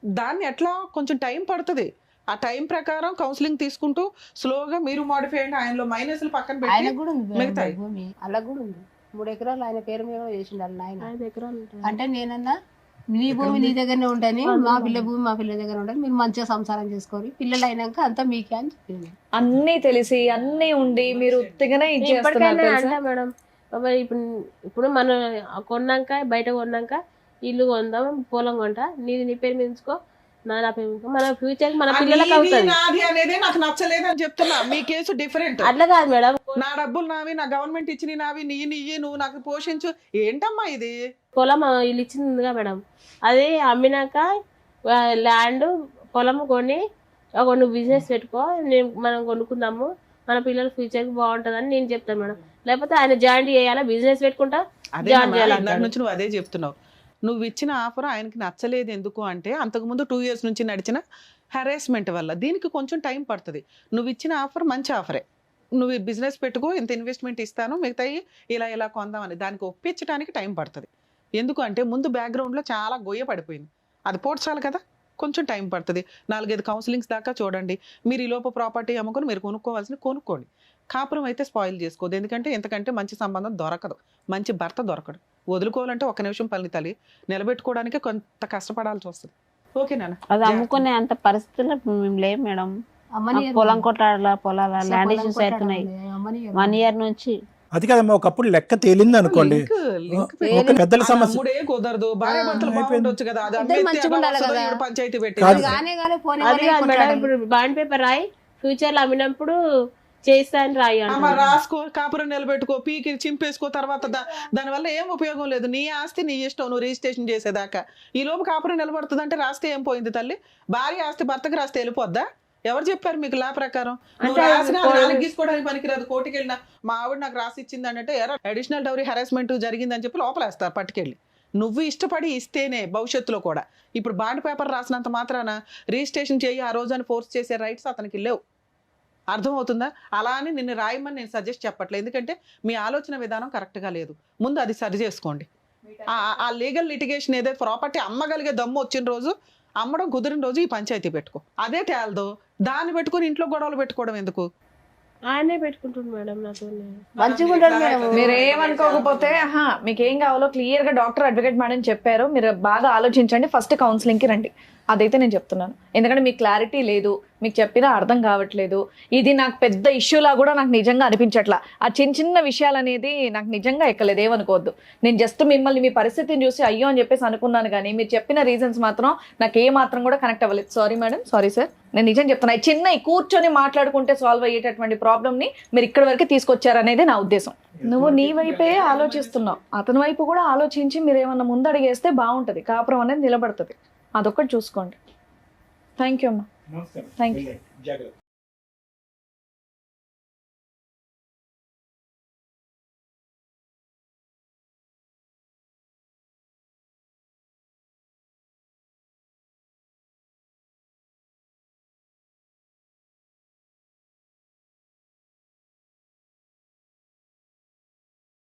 దాన్ని ఎట్లా కొంచెం టైం పడుతుంది. ఆ టైం ప్రకారం కౌన్సిలింగ్ తీసుకుంటూ స్లోగా మీరు మాడిఫై అయ్యండి. ఆయనలో మైనస్లు పక్కన ఆయన పెట్టి కూడా ఉంది మిగతాయి. భూమి అలా కూడా ఉంది. 3 ఎకరాలు ఆయన పేరు మీద చేసిండు వాళ్ళ నాయన. 5 ఎకరాలు ఉంటాయి. అంటే నేనన్నా నీ భూమి నీ దగ్గరనే ఉండని, మా పిల్ల భూమి మా పిల్ల దగ్గర ఉండని, మీరు మంచిగా సంసారం చేసుకొని పిల్లలు అయినాక అంతా మీకే అని చెప్పింది. అన్ని తెలిసి అన్ని ఉండి మీరు ఉత్తిగానే ఇచ్చేస్తున్నారు ఇప్పటికైనా తెలుసా? అంటే మేడం బాబా, ఇప్పుడు మనం కొన్నాక బయట కొన్నాక ఇల్లు కొందాం, పొలం కొంటా, నీ పేరు మీద ఉంచుకో, నా పేరు మీద ఉంచుకో, మన ఫ్యూచర్ మన పిల్లలకు అవుతుంది. నాది అనేది నాకు నచ్చలేదు అని చెప్తున్నా. మీ కేసు డిఫరెంట్. అట్లా కాదు మేడం, నా డబ్బులు నావి, నా గవర్నమెంట్ ఇచ్చిన నావి, నీ నువ్వు నాకు పోషించు. ఏంటమ్మా ఇది? పొలం ఇల్లు ఇచ్చిందిగా మేడం, అది అమ్మినాక ల్యాండ్ పొలం కొని నువ్వు బిజినెస్ పెట్టుకో, మనం కొనుక్కుందాము, మన పిల్లల ఫ్యూచర్ బాగుంటుందని నేను చెప్తాను మేడం. లేకపోతే ఆయన జాయింట్ చేయాలా, బిజినెస్ పెట్టుకుంటా జాయిన్ చేయాలి. నుంచి నువ్వు అదే చెప్తున్నావు. నువ్వు ఇచ్చిన ఆఫర్ ఆయనకి నచ్చలేదు. ఎందుకు అంటే అంతకుముందు 2 years నుంచి నడిచిన హెరాస్మెంట్ వల్ల. దీనికి కొంచెం టైం పడుతుంది. నువ్వు ఇచ్చిన ఆఫర్ మంచి ఆఫరే. నువ్వు బిజినెస్ పెట్టుకో, ఇంత ఇన్వెస్ట్మెంట్ ఇస్తాను, మిగతాయి ఇలా కొందామని దానికి ఒప్పించడానికి టైం పడుతుంది. ఎందుకు అంటే ముందు బ్యాక్గ్రౌండ్లో చాలా గొయ్య పడిపోయింది. అది పోడ్చాలి కదా, కొంచెం టైం పడుతుంది. 4-5 కౌన్సిలింగ్స్ దాకా చూడండి. మీరు ఈ లోపు ప్రాపర్టీ అమ్ముకొని మీరు కొనుక్కోండి. కాపురం అయితే స్పాయిల్ చేసుకోవద్దు, ఎందుకంటే ఎంతకంటే మంచి సంబంధం దొరకదు, మంచి భర్త దొరకడు. వదులుకోవాలంటే 1 నిమిషం పని తల్లి, నిలబెట్టుకోవడానికి కొంత కష్టపడాల్సి వస్తుంది. ఓకేనా? అది అమ్ముకునే అంత పరిస్థితుల్లో మేము లేవు మేడం. పొలం పొలాల ల్యాండ్ ఇష్యూస్ అవుతున్నాయి 1 ఇయర్ నుంచి. అది కదమ్మా, ఒకప్పుడు లెక్క తేలింది అనుకోండి, ఒక పెద్దల సమస్య అమ్ముడే కుదరదు, భార్య భర్తలు బాగుండొచ్చు కదా, అది ఇద్దరు అమ్మేస్తే మంచిగా ఉండాలి అలా వస్తుందో కదా. ఈవిడ పంచాయతీ పెట్టి. కాదు. అది కాదు మేడం, ఇప్పుడు బాండ్ పేపర్ రాయి ఫ్యూచర్ లో అమ్మినప్పుడు చేస్తా అని రాయి మరి రాసుకో, కాపురం నిలబెట్టుకో, పీకి చింపేసుకో, తర్వాత దానివల్ల ఏం ఉపయోగం లేదు. నీ ఆస్తి నీ ఇష్టం, నువ్వు రిజిస్ట్రేషన్ చేసేదాకా. ఈ లోపు కాపురం నిలబడుతుంది అంటే రాస్తే ఏం పోయింది తల్లి? భార్య ఆస్తి భర్తకు రాస్తే వెళ్ళిపోద్దా? ఎవరు చెప్పారు మీకు లా ప్రకారం? గీసుకోవడానికి పనికిరాదు. కోర్టుకి వెళ్ళినా మా ఆవిడ నాకు రాసి ఇచ్చింది అంటే అడిషనల్ డౌరీ హెరాస్మెంట్ జరిగిందని చెప్పి లోపలేస్తారు పట్టుకెళ్ళి. నువ్వు ఇష్టపడి ఇస్తేనే భవిష్యత్తులో కూడా. ఇప్పుడు బాండ్ పేపర్ రాసినంత మాత్రాన రిజిస్ట్రేషన్ చేయి ఆ రోజు అని ఫోర్స్ చేసే రైట్స్ అతనికి లేవు. అర్థమవుతుందా? అలా అని నిన్ను రాయమని నేను సజెస్ట్ చెప్పట్లేదు, ఎందుకంటే మీ ఆలోచన విధానం కరెక్ట్గా లేదు. ముందు అది సరి చేసుకోండి. ఆ లీగల్ లిటిగేషన్ ఏదైతే ప్రాపర్టీ అమ్మగలిగే దమ్ము వచ్చిన రోజు, అమ్మడం కుదిరిన రోజు ఈ పంచాయతీ పెట్టుకో. అదే తేలదో దాన్ని పెట్టుకుని ఇంట్లో గొడవలు పెట్టుకోవడం ఎందుకు? ఆయనే పెట్టుకుంటుంది మేడం నాతో. మంచిగా ఉంటాడు మేడం. మీరు ఏమనుకోకపోతే మీకు ఏం కావాలో క్లియర్ గా డాక్టర్ అడ్వకేట్ మేడం చెప్పారు. మీరు బాగా ఆలోచించండి, ఫస్ట్ కౌన్సిలింగ్ కి రండి. అదైతే నేను చెప్తున్నాను, ఎందుకంటే మీకు క్లారిటీ లేదు, మీకు చెప్పినా అర్థం కావట్లేదు. ఇది నాకు పెద్ద ఇష్యూలా కూడా నాకు నిజంగా అనిపించట్లా. ఆ చిన్న విషయాలు అనేది నాకు నిజంగా ఎక్కలేదు, ఏమనుకోవద్దు. నేను జస్ట్ మిమ్మల్ని మీ పరిస్థితిని చూసి అయ్యో అని చెప్పేసి అనుకున్నాను, కానీ మీరు చెప్పిన రీజన్స్ మాత్రం నాకు ఏ మాత్రం కూడా కనెక్ట్ అవ్వలేదు. Sorry madam, sorry sir. నేను నిజం చెప్తున్నా, చిన్న కూర్చొని మాట్లాడుకుంటే సాల్వ్ అయ్యేటటువంటి ప్రాబ్లమ్ని మీరు ఇక్కడి వరకు తీసుకొచ్చారనేది నా ఉద్దేశం. నువ్వు నీ వైపే ఆలోచిస్తున్నావు, అతని వైపు కూడా ఆలోచించి మీరు ఏమన్నా ముందడిగేస్తే బాగుంటుంది, కాపురం అనేది నిలబడుతుంది. అదొక్కటి చూసుకోండి. థ్యాంక్ యూ అమ్మా. నమస్కారం. Thank you. జాగ్రత్త.